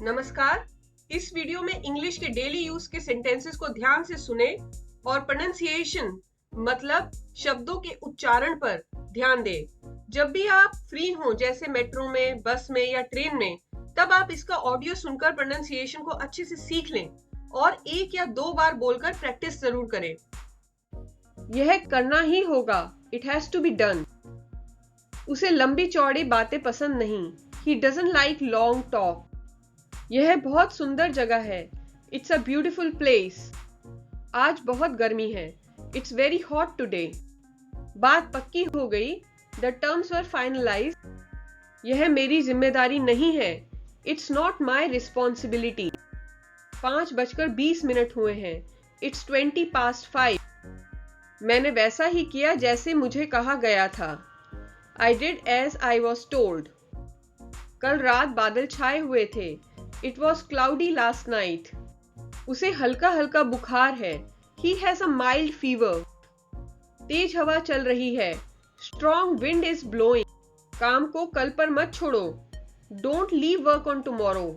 नमस्कार। इस वीडियो में इंग्लिश के डेली यूज के सेंटेंसेस को ध्यान से सुने और प्रोनाउंसिएशन मतलब शब्दों के उच्चारण पर ध्यान दें। जब भी आप फ्री हो जैसे मेट्रो में, बस में या ट्रेन में, तब आप इसका ऑडियो सुनकर प्रोनाउंसिएशन को अच्छे से सीख लें और 1 या 2 बार बोलकर प्रैक्टिस जरूर करें। यह करना ही होगा। It has to be done. उसे लंबी चौड़ी बातें पसंद नहीं। He doesn't like long talk. यह बहुत सुंदर जगह है। It's a beautiful place. आज बहुत गर्मी है। It's very hot today. बात पक्की हो गई। The terms were finalized. यह मेरी जिम्मेदारी नहीं है। It's not my responsibility. 5:20 हुए हैं। It's 5:20. मैंने वैसा ही किया जैसे मुझे कहा गया था। I did as I was told. कल रात बादल छाए हुए थे। It was cloudy last night. उसे हल्का हल्का बुखार है। He has a mild fever. तेज हवा चल रही है। Strong wind is blowing. काम को कल पर मत छोड़ो। Don't leave work on tomorrow.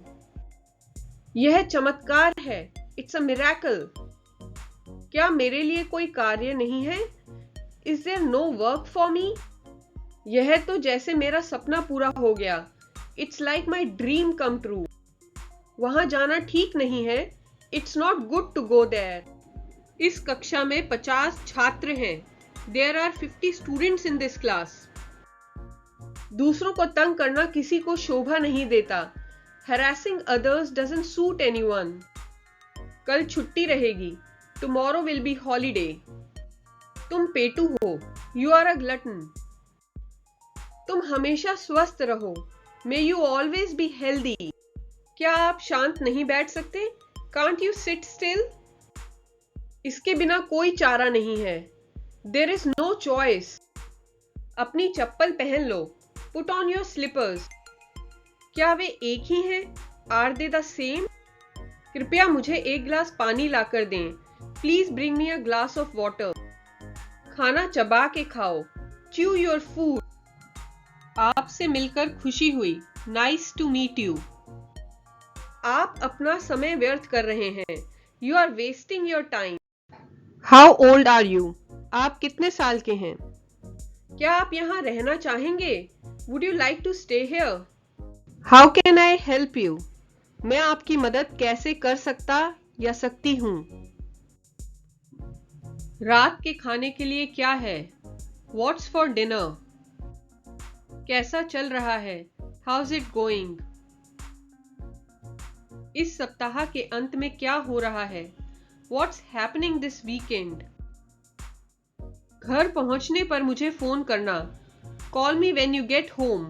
यह चमत्कार है। It's a miracle. क्या मेरे लिए कोई कार्य नहीं है? Is there no work for me? यह तो जैसे मेरा सपना पूरा हो गया। It's like my dream come true. वहां जाना ठीक नहीं है। It's not good to go there. इस कक्षा में 50 छात्र हैं। There are 50 students in this class. दूसरों को तंग करना किसी को शोभा नहीं देता। Harassing others doesn't suit anyone. कल छुट्टी रहेगी। Tomorrow will be holiday. तुम पेटू हो। You are a glutton. तुम हमेशा स्वस्थ रहो। May you always be healthy. क्या आप शांत नहीं बैठ सकते? Can't you sit still? इसके बिना कोई चारा नहीं है। There is no choice. अपनी चप्पल पहन लो। Put on your slippers. क्या वे एक ही हैं? Are they the same? कृपया मुझे एक गिलास पानी लाकर दें। Please bring me a glass of water. खाना चबा के खाओ। Chew your food. आपसे मिलकर खुशी हुई। Nice to meet you. आप अपना समय व्यर्थ कर रहे हैं। You are wasting your time. How old are you? आप कितने साल के हैं? क्या आप यहाँ रहना चाहेंगे? Would you like to stay here? How can I help you? मैं आपकी मदद कैसे कर सकता या सकती हूँ? रात के खाने के लिए क्या है? What's for dinner? कैसा चल रहा है? How's it going? इस सप्ताह के अंत में क्या हो रहा है? What's happening this weekend? घर पहुंचने पर मुझे फोन करना। Call me when you get home.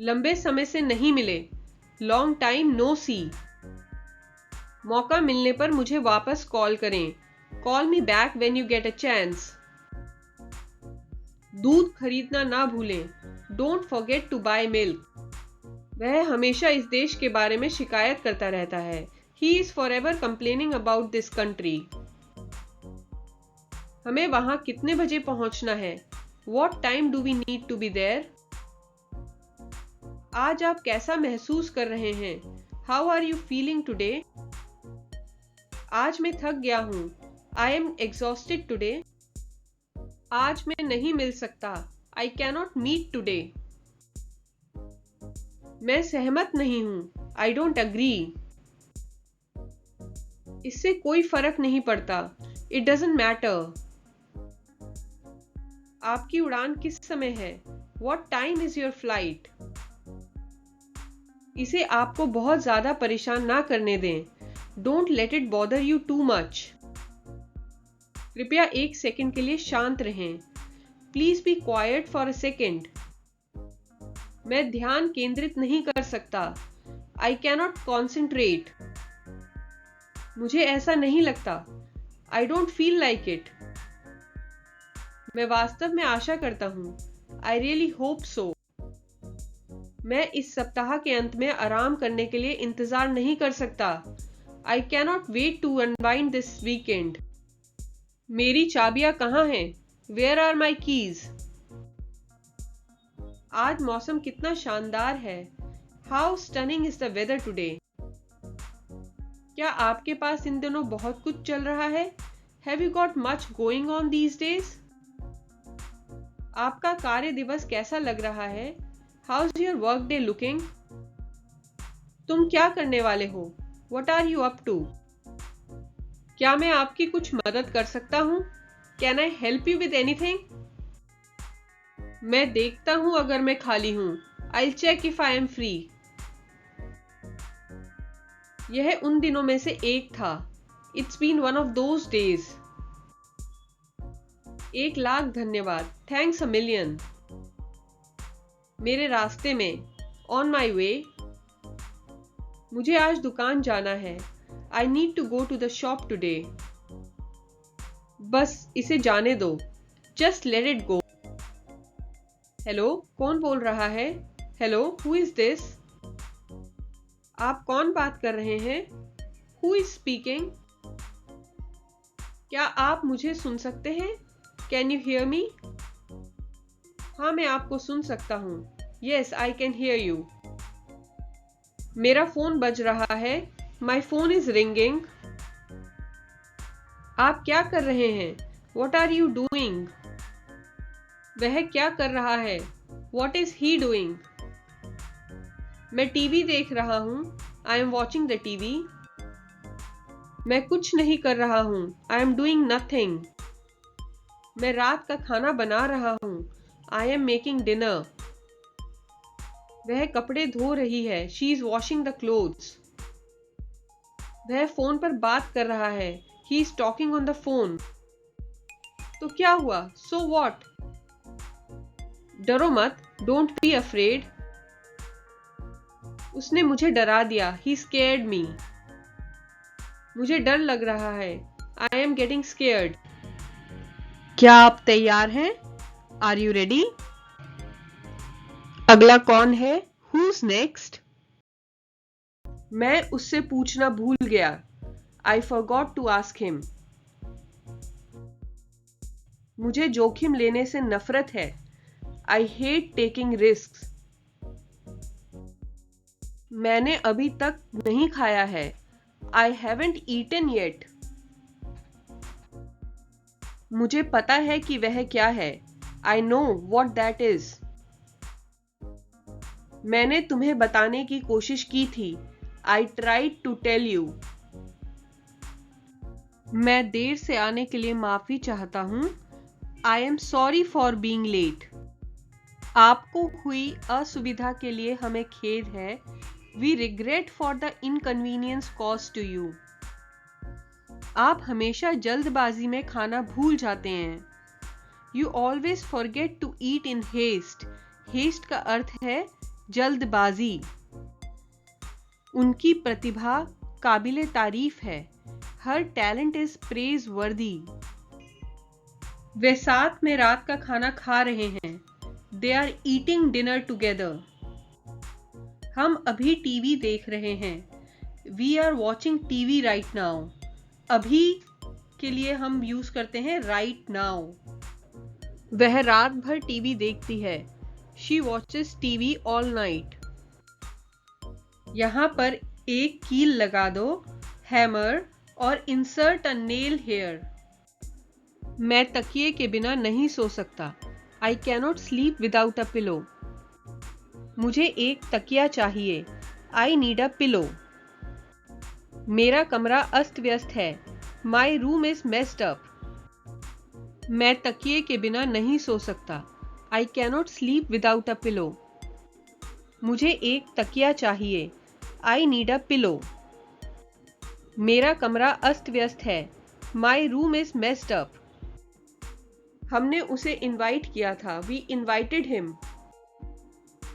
लंबे समय से नहीं मिले। Long time no see. मौका मिलने पर मुझे वापस कॉल करें। Call me back when you get a chance. दूध खरीदना ना भूलें। Don't forget to buy milk. वह हमेशा इस देश के बारे में शिकायत करता रहता है। He is forever complaining about this country. हमें वहां कितने बजे पहुंचना है? What time do we need to be there? आज आप कैसा महसूस कर रहे हैं? How are you feeling today? आज मैं थक गया हूं। I am exhausted today. आज मैं नहीं मिल सकता। I cannot meet today. मैं सहमत नहीं हूं। I don't agree. इससे कोई फर्क नहीं पड़ता। It doesn't matter. आपकी उड़ान किस समय है? What time is your flight? इसे आपको बहुत ज्यादा परेशान ना करने दें। Don't let it bother you too much. कृपया 1 सेकंड के लिए शांत रहें। Please be quiet for a second. मैं ध्यान केंद्रित नहीं कर सकता। I cannot concentrate. मुझे ऐसा नहीं लगता। I don't feel like it. मैं वास्तव में आशा करता हूँ। I really hope so. मैं इस सप्ताह के अंत में आराम करने के लिए इंतजार नहीं कर सकता। I cannot wait to unwind this weekend. मेरी चाबियां कहाँ हैं? Where are my keys? आज मौसम कितना शानदार है। How stunning is the weather today. क्या आपके पास इन दिनों बहुत कुछ चल रहा है? Have you got much going on these days? आपका कार्य दिवस कैसा लग रहा है? How is your work day looking? तुम क्या करने वाले हो? What are you up to? क्या मैं आपकी कुछ मदद कर सकता हूँ? Can I help you with anything? मैं देखता हूँ अगर मैं खाली हूँ। I'll check if I am free. यह उन दिनों में से एक था। It's been one of those days. 1,00,000 धन्यवाद। Thanks a million. मेरे रास्ते में। On my way. मुझे आज दुकान जाना है। I need to go to the shop today. बस इसे जाने दो। Just let it go. Hello, कौन बोल रहा है? Hello, who is this? आप कौन बात कर रहे हैं? Who is speaking? क्या आप मुझे सुन सकते हैं? Can you hear me? हाँ, मैं आपको सुन सकता हूँ। Yes, I can hear you. मेरा फोन बज रहा है। My phone is ringing. आप क्या कर रहे हैं? What are you doing? वह क्या कर रहा है? What is he doing? मैं टीवी देख रहा हूँ। I am watching the TV. मैं कुछ नहीं कर रहा हूँ। I am doing nothing. मैं रात का खाना बना रहा हूँ। I am making dinner. वह कपड़े धो रही है। She is washing the clothes. वह फोन पर बात कर रहा है। He is talking on the phone. तो क्या हुआ? So what? डरो मत। Don't be afraid. उसने मुझे डरा दिया। He scared me. मुझे डर लग रहा है। I am getting scared. क्या आप तैयार हैं? Are you ready? अगला कौन है? Who's next? मैं उससे पूछना भूल गया। I forgot to ask him. मुझे जोखिम लेने से नफरत है। I hate taking risks. मैंने अभी तक नहीं खाया है। I haven't eaten yet. मुझे पता है कि वह क्या है। I know what that is. मैंने तुम्हें बताने की कोशिश की थी। I tried to tell you. मैं देर से आने के लिए माफी चाहता हूँ। I am sorry for being late. आपको हुई असुविधा के लिए हमें खेद है। We regret for the inconvenience caused to you. आप हमेशा जल्दबाजी में खाना भूल जाते हैं। You always forget to eat in haste. Haste का अर्थ है जल्दबाजी। उनकी प्रतिभा काबिले तारीफ है। Her talent is praiseworthy. वे साथ में रात का खाना खा रहे हैं। They are eating dinner together. हम अभी टीवी देख रहे हैं। We are watching TV right now. अभी के लिए हम यूज करते हैं right now. वह रात भर टीवी देखती है। She watches TV all night. यहाँ पर एक कील लगा दो, hammer, और insert a nail here. मैं तकिए के बिना नहीं सो सकता। I cannot sleep without a pillow. मुझे एक तकिया चाहिए। I need a pillow. मेरा कमरा अस्त व्यस्त है। My room is messed up. मैं तकिए के बिना नहीं सो सकता। I cannot sleep without a pillow. मुझे एक तकिया चाहिए। I need a pillow. मेरा कमरा अस्त व्यस्त है। My room is messed up. हमने उसे इनवाइट किया था। We invited him.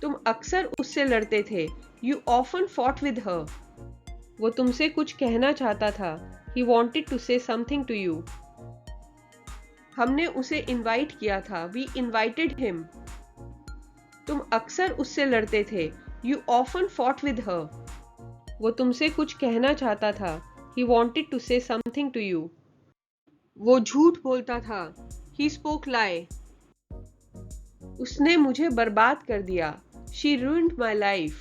तुम अक्सर उससे लड़ते थे। You often fought with her. वो तुमसे कुछ कहना चाहता था। He wanted to say something to you. हमने उसे इनवाइट किया था। We invited him. तुम अक्सर उससे लड़ते थे। You often fought with her. वो तुमसे कुछ कहना चाहता था। He wanted to say something to you. वो झूठ बोलता था। He spoke lie. उसने मुझे बर्बाद कर दिया। She ruined my life.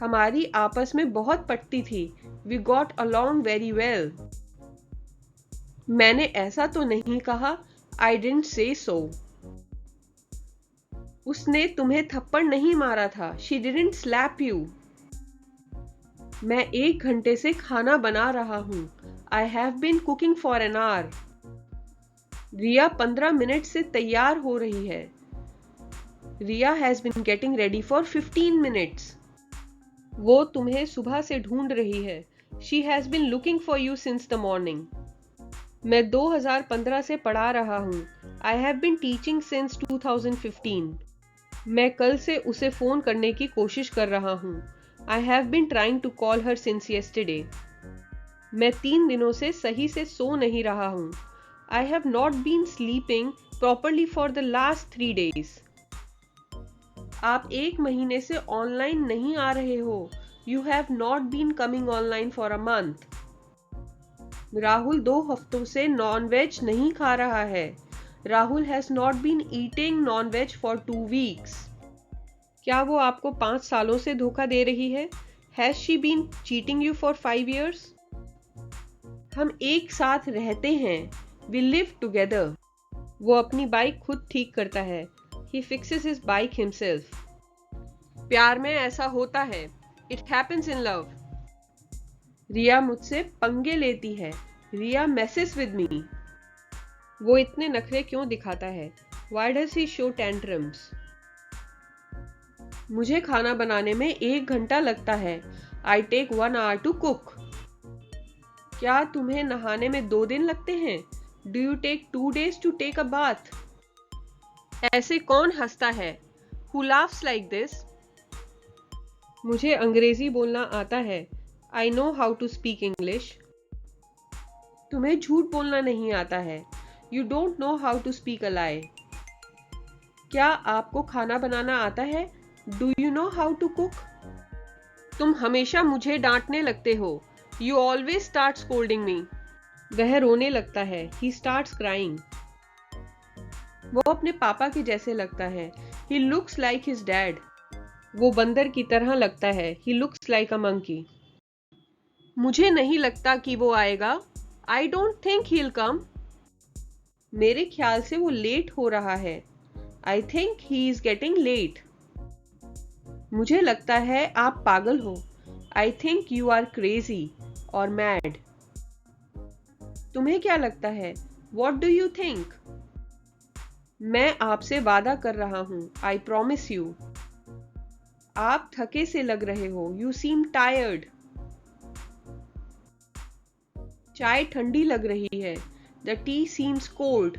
हमारी आपस में बहुत पटती थी। We got along very well. मैंने ऐसा तो नहीं कहा। आई डिडंट से सो। उसने तुम्हें थप्पड़ नहीं मारा था। She didn't slap you. मैं 1 घंटे से खाना बना रहा हूँ। I have been cooking for an hour. Riya 15 minute से तैयार हो रही है। Riya has been getting ready for 15 minutes. वो तुम्हें सुबह से ढूंढ रही है। She has been looking for you since the morning. मैं 2015 से पढ़ा रहा हूँ। I have been teaching since 2015। मैं कल से उसे फोन करने की कोशिश कर रहा हूँ। I have been trying to call her since yesterday. मैं 3 दिनों से सही से सो नहीं रहा हूँ। I have not been sleeping properly for the last 3 days। आप 1 महीने से ऑनलाइन नहीं आ रहे हो। You have not been coming online for a month. Rahul 2 हफ्तों से नॉन-वेज नहीं खा रहा है। Rahul has not been eating non-veg for 2 weeks। क्या वो आपको 5 सालों से धोखा दे रही है? Has she been cheating you for 5 years? हम एक साथ रहते हैं। We live together. वो अपनी बाइक खुद ठीक करता है। He fixes his bike himself. प्यार में ऐसा होता है। It happens in love. Riya मुझसे पंगे लेती है। रिया messes with me। वो इतने नखरे क्यों दिखाता है? Why does he show tantrums? मुझे खाना बनाने में 1 घंटा लगता है। I take 1 hour to cook। क्या तुम्हें नहाने में 2 दिन लगते हैं? Do you take 2 days to take a bath? ऐसे कौन हंसता है? Who laughs like this? मुझे अंग्रेजी बोलना आता है। I know how to speak English। तुम्हें झूठ बोलना नहीं आता है। You don't know how to speak a lie। क्या आपको खाना बनाना आता है? Do you know how to cook? तुम हमेशा मुझे डांटने लगते हो। You always start scolding me। वह रोने लगता है। He starts crying। वो अपने पापा के जैसे लगता है। He looks like his dad। वो बंदर की तरह लगता है। He looks like a monkey। मुझे नहीं लगता कि वो आएगा। I don't think he'll come। मेरे ख्याल से वो लेट हो रहा है। I think he is getting late। मुझे लगता है आप पागल हो। I think you are crazy or mad। तुम्हें क्या लगता है? What do you think? मैं आपसे वादा कर रहा हूँ। I promise you। आप थके से लग रहे हो। You seem tired। चाय ठंडी लग रही है। The tea seems cold।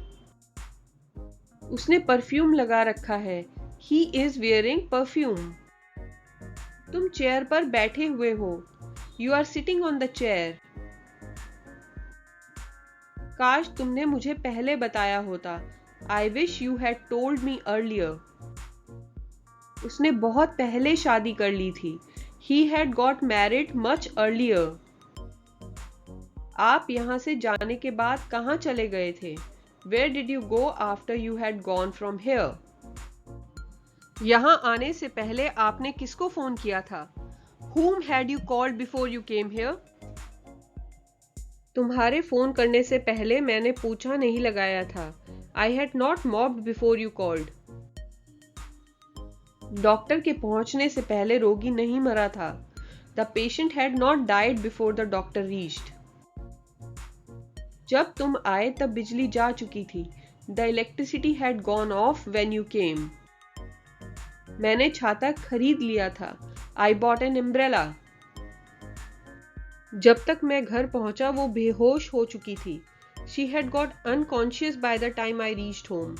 उसने परफ्यूम लगा रखा है। He is wearing perfume। तुम चेयर पर बैठे हुए हो। You are sitting on the chair। काश तुमने मुझे पहले बताया होता। I wish you had told me earlier। उसने बहुत पहले शादी कर ली थी। He had got married much earlier। आप यहाँ से जाने के बाद कहाँ चले गए थे? Where did you go after you had gone from here? यहाँ आने से पहले आपने किसको फोन किया था? Whom had you called before you came here? तुम्हारे फोन करने से पहले मैंने पोछा नहीं लगाया था। I had not mopped before you called। Doctor के पहुंचने से पहले रोगी नहीं मरा था। The patient had not died before the doctor reached। जब तुम आए तब बिजली जा चुकी थी। The electricity had gone off when you came। मैंने छाता खरीद लिया था। I bought an umbrella। जब तक मैं घर पहुंचा वो बेहोश हो चुकी थी। She had got unconscious by the time I reached home।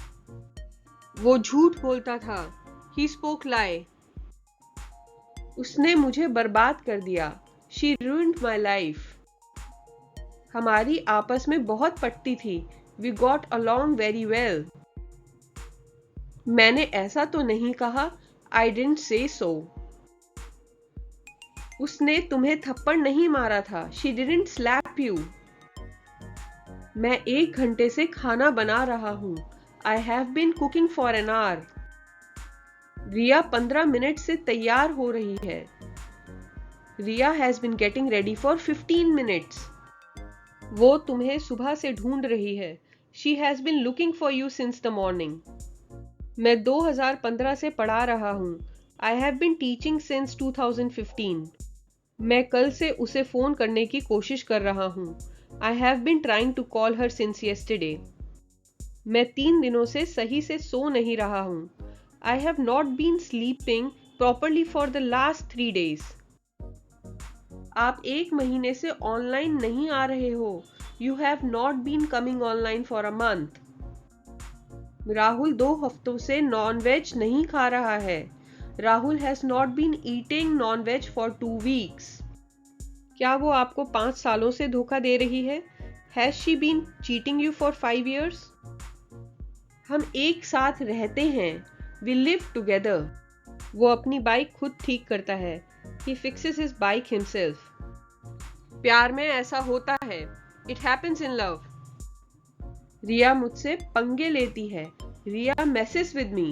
वो झूठ बोलता था। He spoke lie। उसने मुझे बर्बाद कर दिया। She ruined my life। हमारी आपस में बहुत पटती थी। We got along very well। मैंने ऐसा तो नहीं कहा। I didn't say so। उसने तुम्हें थप्पड़ नहीं मारा था। She didn't slap you। मैं 1 घंटे से खाना बना रहा हूँ। I have been cooking for an hour। Riya 15 minute से तैयार हो रही है। Riya has been getting ready for 15 minutes. वो तुम्हें सुबह से ढूंढ रही है। She has been looking for you since the morning. मैं 2015 से पढ़ा रहा हूँ। I have been teaching since 2015। मैं कल से उसे फोन करने की कोशिश कर रहा हूँ। I have been trying to call her since yesterday. मैं 3 दिनों से सही से सो नहीं रहा हूँ। I have not been sleeping properly for the last 3 days। आप 1 महीने से ऑनलाइन नहीं आ रहे हो। You have not been coming online for a month. Rahul 2 हफ्तों से नॉन-वेज नहीं खा रहा है। Rahul has not been eating non-veg for 2 weeks। क्या वो आपको 5 सालों से धोखा दे रही है? Has she been cheating you for 5 years? हम एक साथ रहते हैं। We live together. वो अपनी बाइक खुद ठीक करता है। He fixes his bike himself. प्यार में ऐसा होता है। It happens in love. Riya मुझसे पंगे लेती है। रिया messes with me।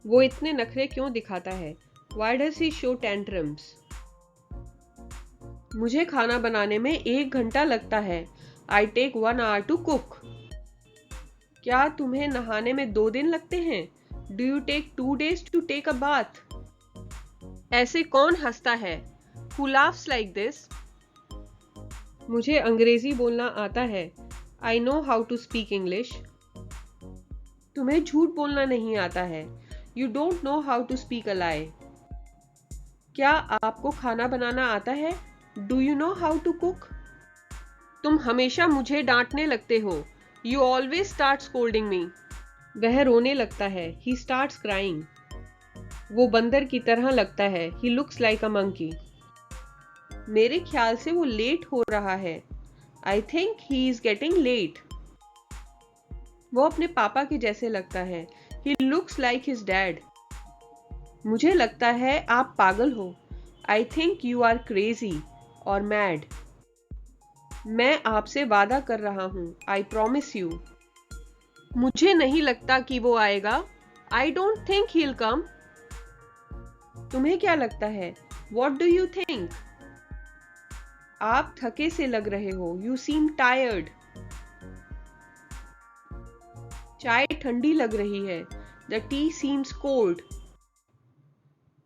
वो इतने नखरे क्यों दिखाता है? Why does he show tantrums? मुझे खाना बनाने में 1 घंटा लगता है। I take 1 hour to cook। क्या तुम्हें नहाने में 2 दिन लगते हैं? Do you take 2 days to take a bath? ऐसे कौन हंसता है? Who laughs like this? मुझे अंग्रेजी बोलना आता है। I know how to speak English। तुम्हें झूठ बोलना नहीं आता है। You don't know how to speak a lie। क्या आपको खाना बनाना आता है? Do you know how to cook? तुम हमेशा मुझे डांटने लगते हो। You always start scolding me। वह रोने लगता है। He starts crying। वो बंदर की तरह लगता है। He looks like a monkey। मेरे ख्याल से वो लेट हो रहा है। I think he is getting late। वो अपने पापा के जैसे लगता है। He looks like his dad। मुझे लगता है आप पागल हो। I think you are crazy or mad। मैं आपसे वादा कर रहा हूँ। I promise you। मुझे नहीं लगता कि वो आएगा। I don't think he'll come। तुम्हें क्या लगता है? What do you think? आप थके से लग रहे हो। You seem tired। चाय ठंडी लग रही है। The tea seems cold।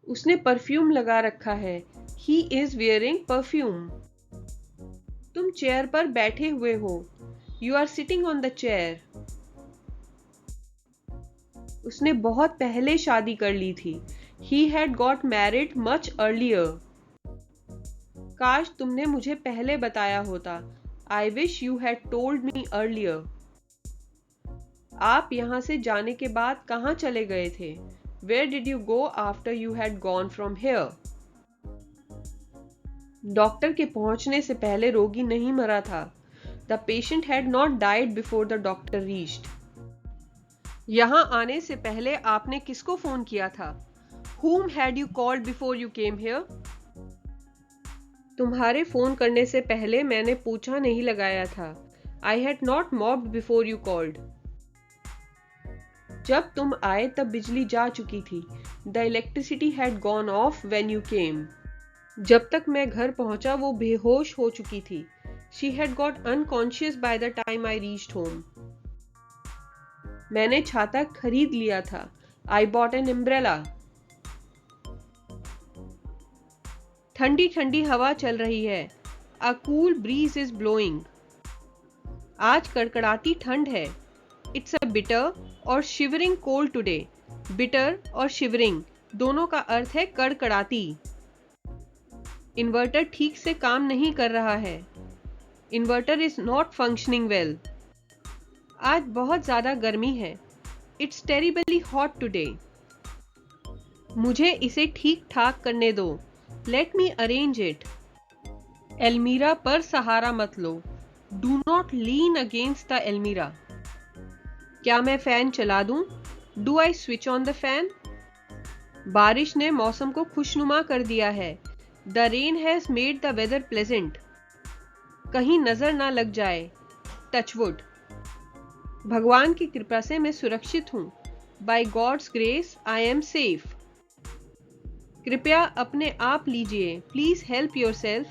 उसने परफ्यूम लगा रखा है। He is wearing perfume। तुम चेयर पर बैठे हुए हो। You are sitting on the chair। उसने बहुत पहले शादी कर ली थी। He had got married much earlier। काश तुमने मुझे पहले बताया होता। I wish you had told me earlier। आप यहाँ से जाने के बाद कहाँ चले गए थे? Where did you go after you had gone from here? Doctor के पहुंचने से पहले रोगी नहीं मरा था। The patient had not died before the doctor reached। यहाँ आने से पहले आपने किसको फोन किया था? Whom had you called before you came here? तुम्हारे फोन करने से पहले मैंने पोछा नहीं लगाया था। I had not mopped before you called। जब तुम आए तब बिजली जा चुकी थी। The electricity had gone off when you came। जब तक मैं घर पहुंचा वो बेहोश हो चुकी थी। She had got unconscious by the time I reached home। मैंने छाता खरीद लिया था। I bought an umbrella। ठंडी ठंडी हवा चल रही है। A cool breeze is blowing। आज कड़कड़ाती ठंड है। It's a bitter और shivering cold today। Bitter और shivering दोनों का अर्थ है कड़कड़ाती। इन्वर्टर ठीक से काम नहीं कर रहा है। Inverter is not functioning well. आज बहुत ज़्यादा गर्मी है। It's terribly hot today. मुझे इसे ठीक ठाक करने दो। Let me arrange it. एल्मीरा पर सहारा मत लो। Do not lean against the एल्मीरा। क्या मैं फैन चला दूं? Do I switch on the fan? बारिश ने मौसम को खुशनुमा कर दिया है। The rain has made the weather pleasant। कहीं नजर ना लग जाए। Touch wood। भगवान की कृपा से मैं सुरक्षित हूँ। By God's grace I am safe। कृपया अपने आप लीजिए, प्लीज हेल्प योरसेल्फ।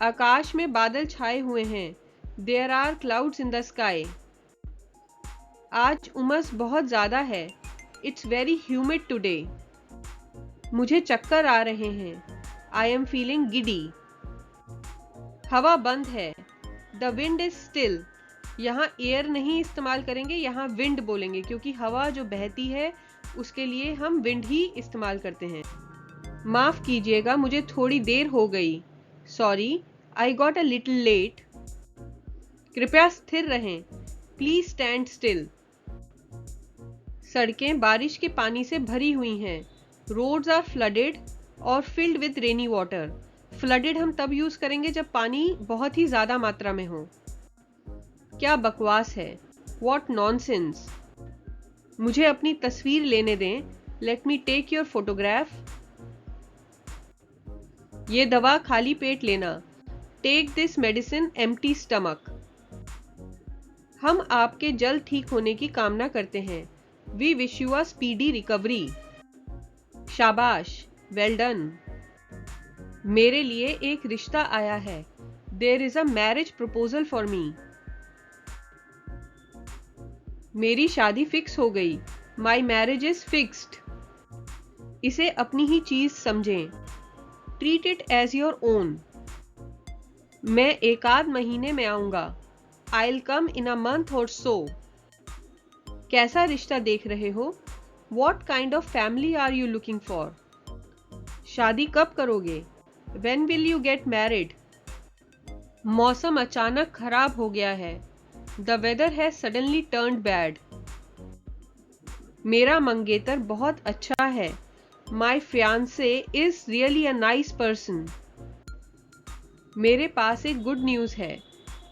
आकाश में बादल छाए हुए हैं, there are clouds in the sky. आज उमस बहुत ज़्यादा है, इट्स वेरी ह्यूमिड टुडे। मुझे चक्कर आ रहे हैं, आई एम फीलिंग गिडी। हवा बंद है, द विंड इज स्टिल। यहाँ एयर नहीं इस्तेमाल करेंगे, यहाँ विंड बोलेंगे, क्योंकि हवा जो बहती है उसके लिए हम विंड ही इस्तेमाल करते हैं। माफ़ कीजिएगा, मुझे थोड़ी देर हो गई। Sorry, I got a little late. कृपया स्थिर रहें, प्लीज स्टैंड स्टिल। सड़कें बारिश के पानी से भरी हुई हैं, रोड्स आर फ्लडेड और filled with rainy water. Flooded हम तब यूज करेंगे जब पानी बहुत ही ज्यादा मात्रा में हो। क्या बकवास है, वॉट नॉनसेंस। मुझे अपनी तस्वीर लेने दें, let me take your photograph. ये दवा खाली पेट लेना, take this medicine empty stomach. हम आपके जल्द ठीक होने की कामना करते हैं, we wish you a speedy recovery. शाबाश, वेल डन। मेरे लिए एक रिश्ता आया है, there is a marriage proposal for me. मेरी शादी फिक्स हो गई, माई मैरिज इज फिक्स्ड। इसे अपनी ही चीज समझें, treat it as your own. मैं एक आध महीने में आऊंगा, I will come in a month और सो। कैसा रिश्ता देख रहे हो, what kind of family are you looking for. शादी कब करोगे, when will you get married. मौसम अचानक खराब हो गया है, the weather has suddenly turned bad. मेरा मंगेतर बहुत अच्छा है, my fiance is really a nice person. मेरे पास एक गुड न्यूज है,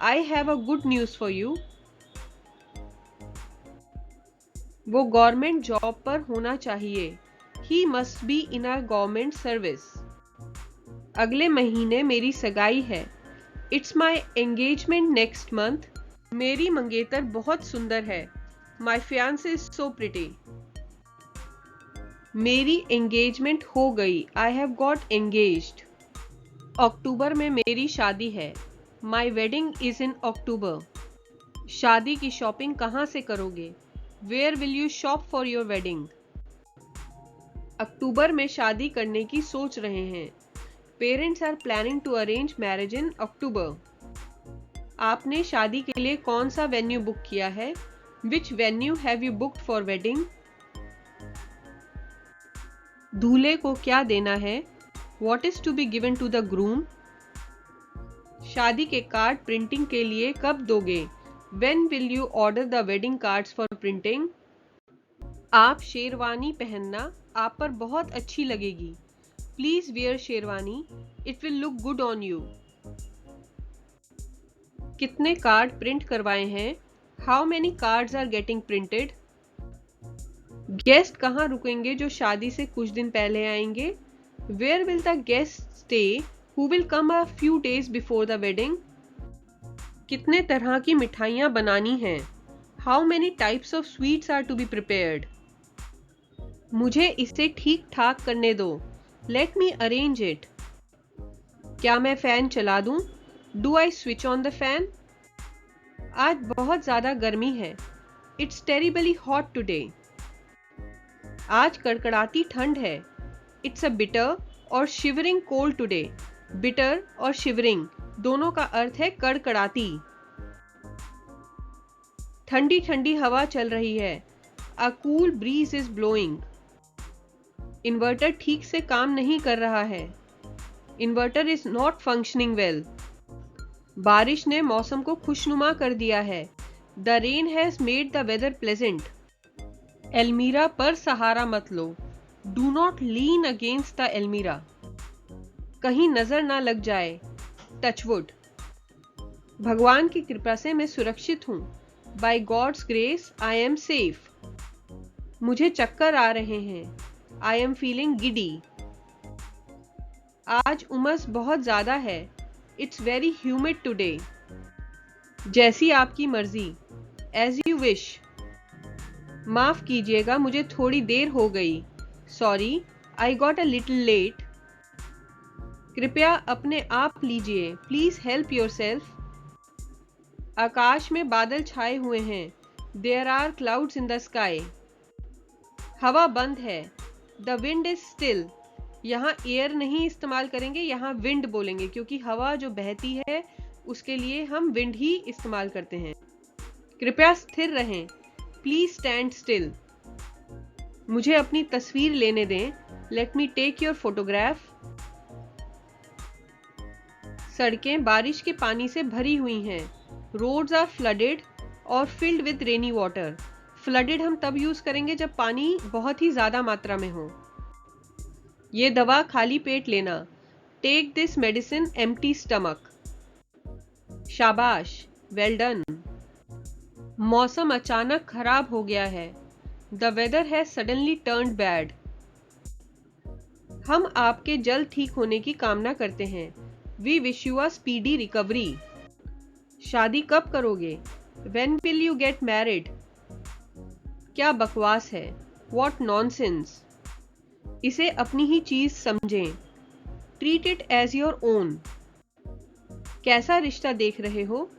I have a good news for you. वो गवर्नमेंट जॉब पर होना चाहिए, he must be in a government service. अगले महीने मेरी सगाई है, it's my engagement next month. मेरी मंगेतर बहुत सुंदर है, my fiance is so pretty. मेरी एंगेजमेंट हो गई, आई हैव गॉट एंगेज्ड। अक्टूबर में मेरी शादी है, माई वेडिंग इज इन अक्टूबर। शादी की शॉपिंग कहाँ से करोगे, where will you shop for your wedding. अक्टूबर में शादी करने की सोच रहे हैं, parents are planning to arrange marriage in October. आपने शादी के लिए कौन सा वेन्यू बुक किया है, which venue have you booked for wedding. दूल्हे को क्या देना है, what is to be given to the groom. शादी के कार्ड प्रिंटिंग के लिए कब दोगे, when will you order the wedding cards for printing. आप शेरवानी पहनना, आप पर बहुत अच्छी लगेगी, please wear sherwani, it will look good on you. कितने कार्ड प्रिंट करवाए हैं, how many cards are getting printed. Guest कहाँ रुकेंगे जो शादी से कुछ दिन पहले आएंगे, where will the guest stay who will come a few days before the wedding. कितने तरह की मिठाइयाँ बनानी हैं, how many types of sweets are to be prepared. मुझे इसे ठीक ठाक करने दो, लेट मी अरेंज इट। क्या मैं फैन चला दूं, do I switch on the fan. आज बहुत ज्यादा गर्मी है, इट्स टेरिबली हॉट टुडे। आज कड़कड़ाती ठंड है, इट्स अ बिटर और शिवरिंग कोल्ड टुडे। बिटर और शिवरिंग दोनों का अर्थ है कड़कड़ाती। ठंडी ठंडी हवा चल रही है, a cool breeze is blowing. Inverter ठीक से काम नहीं कर रहा है, inverter is not functioning well. बारिश ने मौसम को खुशनुमा कर दिया है, the rain has made the weather pleasant. एल्मीरा पर सहारा मत लो, do not lean against the एल्मीरा। कहीं नजर ना लग जाए, टचवुड। भगवान की कृपा से मैं सुरक्षित हूँ, by God's grace I am safe. मुझे चक्कर आ रहे हैं, आई एम फीलिंग गिडी। आज उमस बहुत ज्यादा है, इट्स वेरी ह्यूमिड टुडे। जैसी आपकी मर्जी, एज यू विश। माफ कीजिएगा, मुझे थोड़ी देर हो गई, sorry, I got a little late. कृपया अपने आप लीजिए. Please help yourself. आकाश में बादल छाए हुए हैं. There are clouds in the sky. हवा बंद है. The wind is still. यहाँ एयर नहीं इस्तेमाल करेंगे, यहाँ विंड बोलेंगे क्योंकि हवा जो बहती है उसके लिए हम विंड ही इस्तेमाल करते हैं. कृपया स्थिर रहें. Please stand still. मुझे अपनी तस्वीर लेने दें. Let me take your photograph. सड़कें बारिश के पानी से भरी हुई हैं. रोड्स आर फ्लडेड और filled with rainy water. Flooded हम तब यूज करेंगे जब पानी बहुत ही ज्यादा मात्रा में हो. ये दवा खाली पेट लेना. Take this medicine empty stomach. शाबाश, वेल डन. मौसम अचानक खराब हो गया है. The weather has suddenly turned bad. हम आपके जल्द ठीक होने की कामना करते हैं. We wish you a speedy recovery. शादी कब करोगे? When will you get married? क्या बकवास है. What nonsense. इसे अपनी ही चीज समझें. Treat it as your own. कैसा रिश्ता देख रहे हो?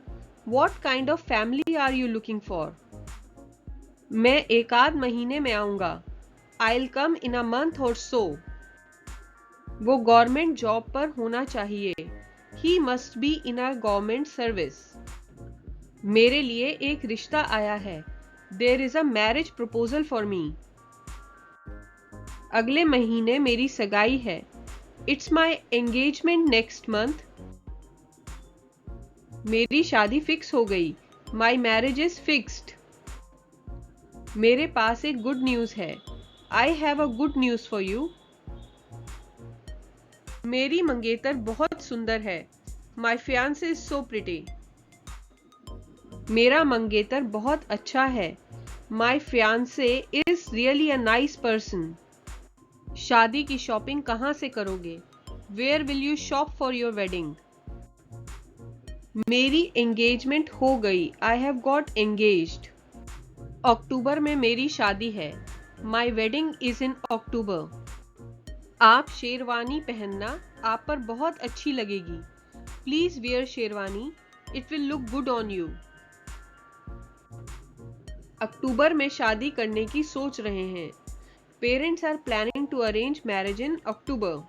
What kind of family are you looking for? मैं एक आध महीने में आऊंगा. I'll come in a month or so. वो गवर्नमेंट जॉब पर होना चाहिए. He must be in a government service. मेरे लिए एक रिश्ता आया है. There is a marriage proposal for me. अगले महीने मेरी सगाई है. It's my engagement next month. मेरी शादी फिक्स हो गई. My marriage is fixed. मेरे पास एक गुड न्यूज है. I have a good news for you. मेरी मंगेतर बहुत सुंदर है. My fiance is so pretty. मेरा मंगेतर बहुत अच्छा है. My fiance is really a nice person. शादी की शॉपिंग कहाँ से करोगे? Where will you shop for your wedding? मेरी एंगेजमेंट हो गई. I have got engaged. अक्टूबर में मेरी शादी है. माई वेडिंग इज इन अक्टूबर. आप शेरवानी पहनना. आप पर बहुत अच्छी लगेगी. Please wear sherwani. It will look good on you. अक्टूबर में शादी करने की सोच रहे हैं. Parents are planning to arrange marriage in October.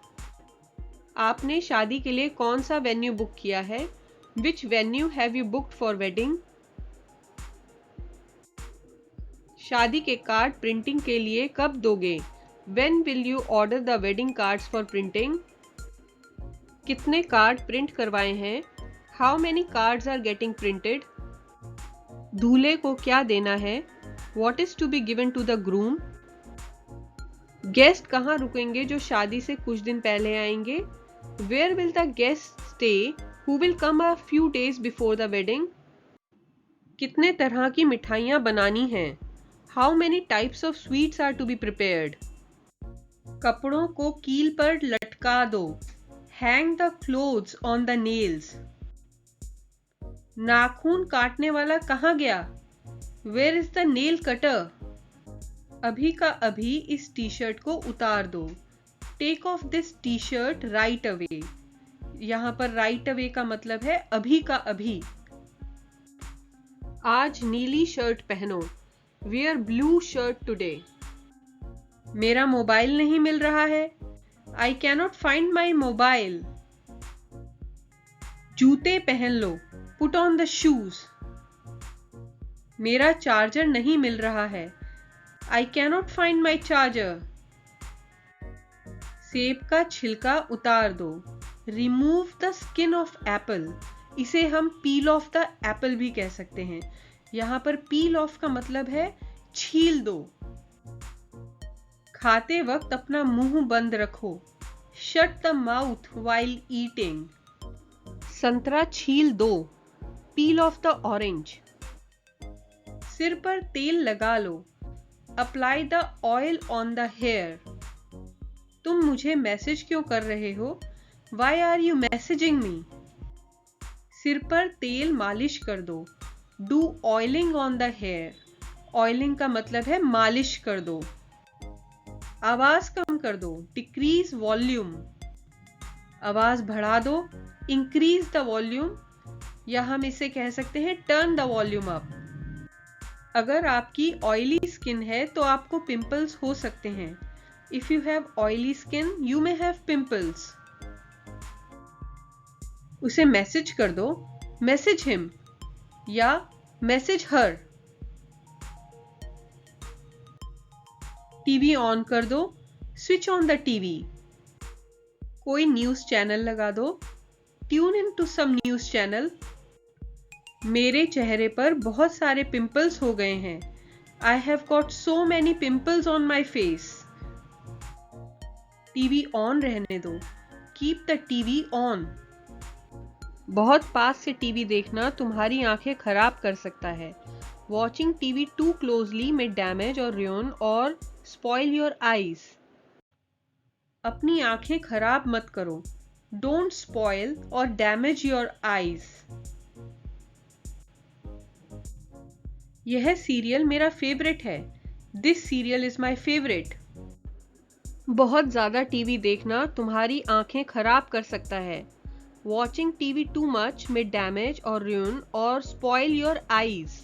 आपने शादी के लिए कौन सा वेन्यू बुक किया है? Which venue have you booked for wedding? शादी के कार्ड प्रिंटिंग के लिए कब दोगे? When will you order the wedding cards for printing? कितने कार्ड प्रिंट करवाए हैं? How many cards are getting printed? दूल्हे को क्या देना है? What is to be given to the groom? Guest कहाँ रुकेंगे जो शादी से कुछ दिन पहले आएंगे? Where will the guests stay who will come a few days before the wedding? कितने तरह की मिठाइयाँ बनानी हैं? How many types of sweets are to be prepared? कपड़ों को कील पर लटका दो. Hang the clothes on the nails. नाखून काटने वाला कहाँ गया? Where is the nail cutter? अभी का अभी इस टी शर्ट को उतार दो. Take off this t-shirt right away. यहाँ पर राइट अवे का मतलब है अभी का अभी. आज नीली शर्ट पहनो. Wear blue shirt today. मेरा मोबाइल नहीं मिल रहा है. I cannot find my mobile. जूते पहन लो. Put on the shoes. मेरा चार्जर नहीं मिल रहा है. I cannot find my charger. सेब का छिलका उतार दो. Remove the skin of apple. इसे हम पील ऑफ द एप्पल भी कह सकते हैं. यहाँ पर पील ऑफ का मतलब है छील दो. खाते वक्त अपना मुंह बंद रखो. Shut the mouth while eating. संतरा छील दो. Peel off the orange. सिर पर तेल लगा लो. Apply the oil on the hair. तुम मुझे मैसेज क्यों कर रहे हो? Why are you messaging me? सिर पर तेल मालिश कर दो. Do oiling on the hair. Oiling का मतलब है मालिश कर दो. आवाज कम कर दो, डिक्रीज वॉल्यूम। आवाज बढ़ा दो, इंक्रीज द वॉल्यूम, या हम इसे कह सकते हैं टर्न द वॉल्यूम अप। अगर आपकी ऑयली स्किन है तो आपको पिंपल्स हो सकते हैं। If you have oily skin you may have pimples. उसे मैसेज कर दो, मैसेज हिम या मैसेज हर। टीवी ऑन कर दो, स्विच ऑन द टीवी। कोई न्यूज चैनल लगा दो, tune in to some news channel. मेरे चेहरे पर बहुत सारे पिंपल्स हो गए हैं। I have got so many pimples on my face. TV on रहने दो, कीप द टीवी ऑन। बहुत पास से टीवी देखना तुम्हारी आंखें खराब कर सकता है। वॉचिंग टीवी टू क्लोजली में डैमेज और ruin और स्पॉइल योर आईज। अपनी आंखें खराब मत करो। डोंट स्पॉइल और डैमेज योर आईज। यह सीरियल मेरा फेवरेट है। This serial is my favourite. बहुत ज्यादा टीवी देखना तुम्हारी आंखें खराब कर सकता है। वॉचिंग टीवी टू मच में डैमेज और ruin और स्पॉइल योर आईज।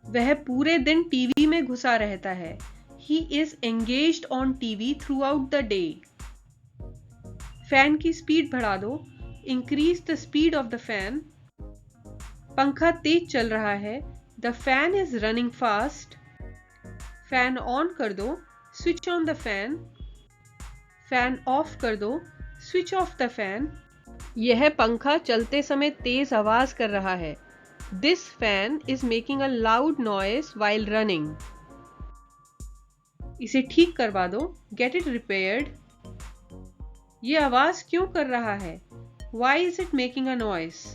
वह पूरे दिन टीवी में घुसा रहता है। He is engaged on TV throughout the day. Fan की स्पीड बढ़ा दो, increase the speed of the fan. पंखा तेज चल रहा है, the fan is running fast. Fan on कर दो, switch on the fan. Fan of कर दो, switch off the fan. यह पंखा चलते समय तेज आवाज कर रहा है। This fan is making a loud noise while running. इसे ठीक करवा दो, गेट इट रिपेयर्ड। ये आवाज क्यों कर रहा है? Why is it making a noise?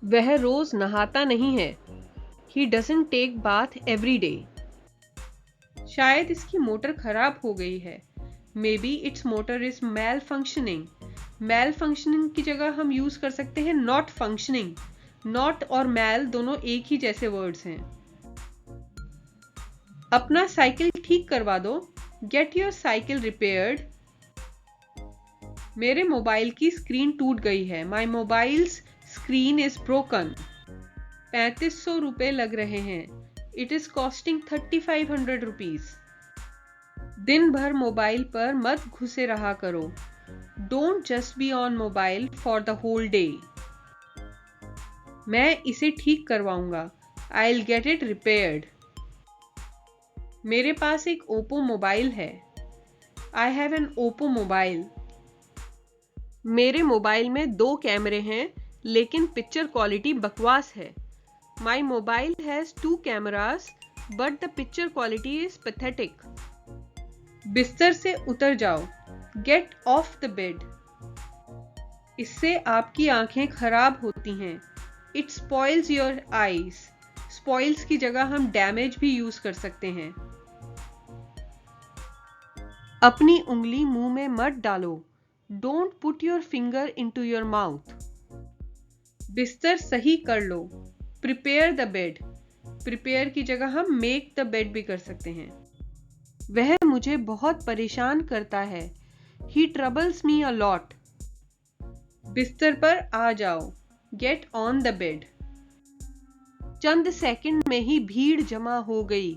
वह रोज नहाता नहीं है। He doesn't take bath every day. शायद इसकी मोटर खराब हो गई है। Maybe its motor is malfunctioning. Malfunctioning की जगह हम यूज कर सकते हैं नॉट फंक्शनिंग। नॉट और मैल दोनों एक ही जैसे वर्ड्स हैं। अपना साइकिल ठीक करवा दो, गेट योर साइकिल रिपेयर्ड। मेरे मोबाइल की स्क्रीन टूट गई है। My mobile's screen is broken. 3500 रुपए लग रहे हैं। It is costing 3500 rupees. दिन भर मोबाइल पर मत घुसे रहा करो। Don't just be on mobile for the whole day. मैं इसे ठीक करवाऊंगा। I will get it repaired. मेरे पास एक ओप्पो मोबाइल है। I have an Oppo mobile. मेरे मोबाइल में 2 कैमरे हैं लेकिन पिक्चर क्वालिटी बकवास है। My mobile has 2 cameras but the picture quality is pathetic. बिस्तर से उतर जाओ, गेट ऑफ द बेड। इससे आपकी आंखें खराब होती हैं। It spoils your eyes. Spoils की जगह हम डैमेज भी यूज कर सकते हैं। अपनी उंगली मुंह में मत डालो। Don't put your finger into your mouth. बिस्तर सही कर लो। Prepare the bed. प्रिपेयर की जगह हम मेक द बेड भी कर सकते हैं। वह मुझे बहुत परेशान करता है। ही ट्रबल्स मी अ लॉट। बिस्तर पर आ जाओ, get on the bed. Chand second में ही भीड़ जमा हो गई।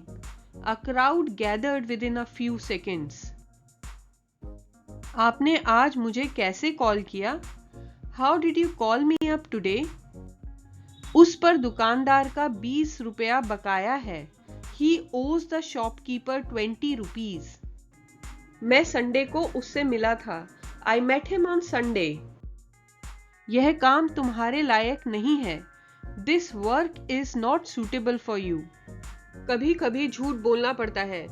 A crowd gathered with in a few seconds. आपने आज मुझे कैसे कॉल किया? How did you call me up today? उस पर दुकानदार का 20 रुपया बकाया है। He owes the shopkeeper 20 rupees. मैं संडे को उससे मिला था। I met him on Sunday. यह काम तुम्हारे लायक नहीं है। This work is not suitable for you. कभी कभी झूठ बोलना पड़ता है।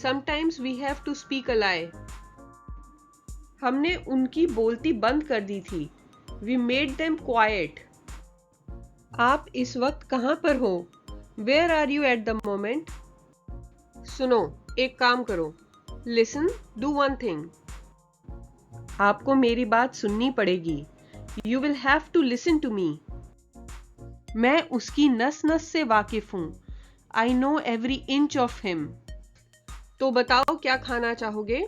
Sometimes we have to speak a lie. हमने उनकी बोलती बंद कर दी थी। We made them quiet. आप इस वक्त कहाँ पर हो? Where are you at the moment? सुनो, एक काम करो। Listen, do one thing. आपको मेरी बात सुननी पड़ेगी। You will have to listen to me. मैं उसकी नस नस से वाकिफ हूं। I know every inch of him. तो बताओ क्या खाना चाहोगे?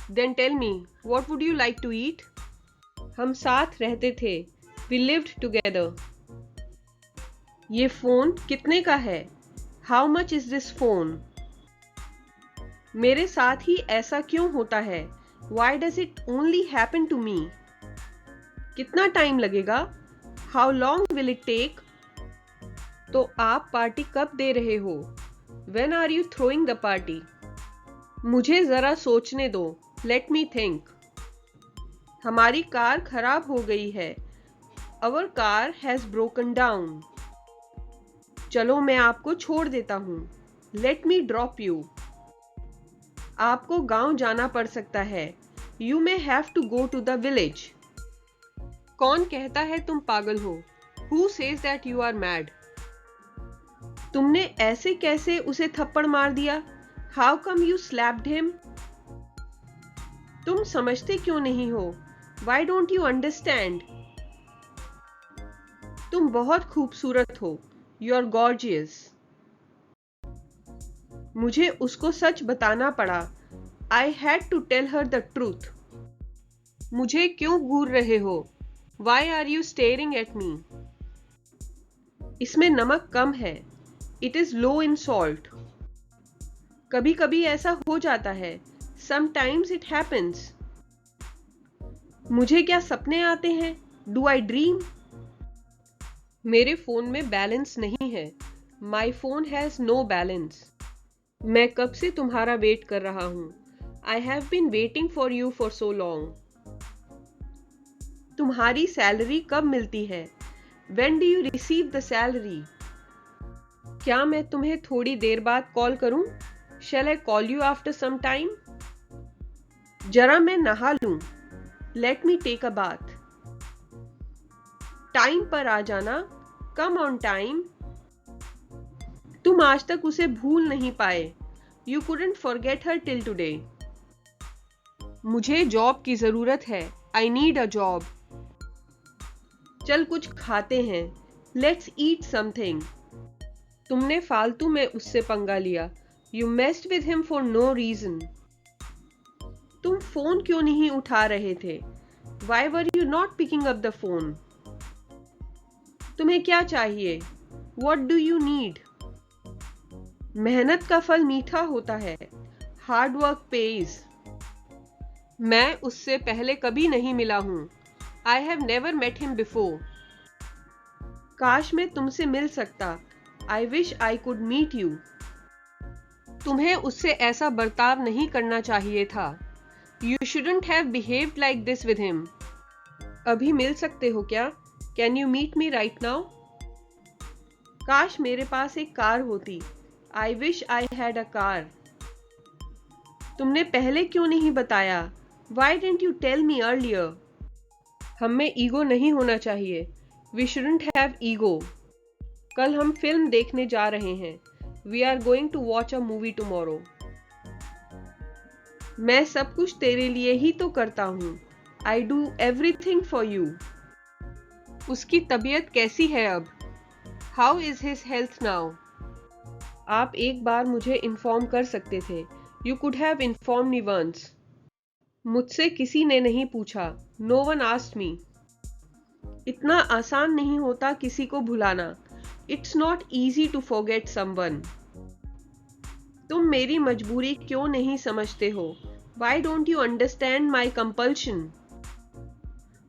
Then tell me, what would you like to eat? हम साथ रहते थे. We lived together. ये फोन कितने का है? How much is this phone? मेरे साथ ही ऐसा क्यों होता है? Why does it only happen to me? कितना टाइम लगेगा? How long will it take? तो आप पार्टी कब दे रहे हो? When are you throwing the party? मुझे जरा सोचने दो. Let me think. हमारी कार खराब हो गई है. Our car has broken down. चलो मैं आपको छोड़ देता हूँ. Let me drop you. आपको गांव जाना पड़ सकता है. You may have to go to the village. कौन कहता है तुम पागल हो? Who says that you are mad? तुमने ऐसे कैसे उसे थप्पड़ मार दिया? How come you slapped him? तुम समझते क्यों नहीं हो? Why don't you understand? तुम बहुत खूबसूरत हो. You are gorgeous. मुझे उसको सच बताना पड़ा. I had to tell her the truth. मुझे क्यों घूर रहे हो? Why are you staring at me? इसमें नमक कम है. It is low in salt. कभी कभी ऐसा हो जाता है. Sometimes it happens. मुझे क्या सपने आते हैं? Do I dream? मेरे फोन में बैलेंस नहीं है. My phone has no balance. मैं कब से तुम्हारा वेट कर रहा हूँ. I have been waiting for you for so long. तुम्हारी सैलरी कब मिलती है? When do you receive the salary? क्या मैं तुम्हें थोड़ी देर बाद कॉल करूं? Shall I call you after some time? जरा मैं नहा लूं. Let me take a bath. Time पर आ जाना. Come on time. तुम आज तक उसे भूल नहीं पाए. You couldn't forget her till today. मुझे जॉब की जरूरत है. I need a job. चल कुछ खाते हैं. Let's eat something. तुमने फालतू में उससे पंगा लिया. You messed with him for no reason. तुम फोन क्यों नहीं उठा रहे थे? Why were you not picking up the phone? तुम्हें क्या चाहिए? What do you need? मेहनत का फल मीठा होता है. Hard work pays. मैं उससे पहले कभी नहीं मिला हूं. I have never met him before. काश मैं तुमसे मिल सकता. I wish I could meet you. तुम्हें उससे ऐसा बर्ताव नहीं करना चाहिए था. You shouldn't have behaved like this with him. अभी मिल सकते हो क्या? Can you meet me right now? काश मेरे पास एक कार होती. I wish I had a car. तुमने पहले क्यों नहीं बताया? Why didn't you tell me earlier? हम में ईगो नहीं होना चाहिए. We shouldn't have ego. कल हम फिल्म देखने जा रहे हैं. We are going to watch a movie tomorrow. मैं सब कुछ तेरे लिए ही तो करता हूँ. I do everything for you. उसकी तबीयत कैसी है अब? How is his health now? आप एक बार मुझे इन्फॉर्म कर सकते थे. You could have informed me once. मुझसे किसी ने नहीं पूछा. No one asked me. इतना आसान नहीं होता किसी को भुलाना. It's not easy to forget someone. तुम मेरी मजबूरी क्यों नहीं समझते हो? Why don't you understand my compulsion?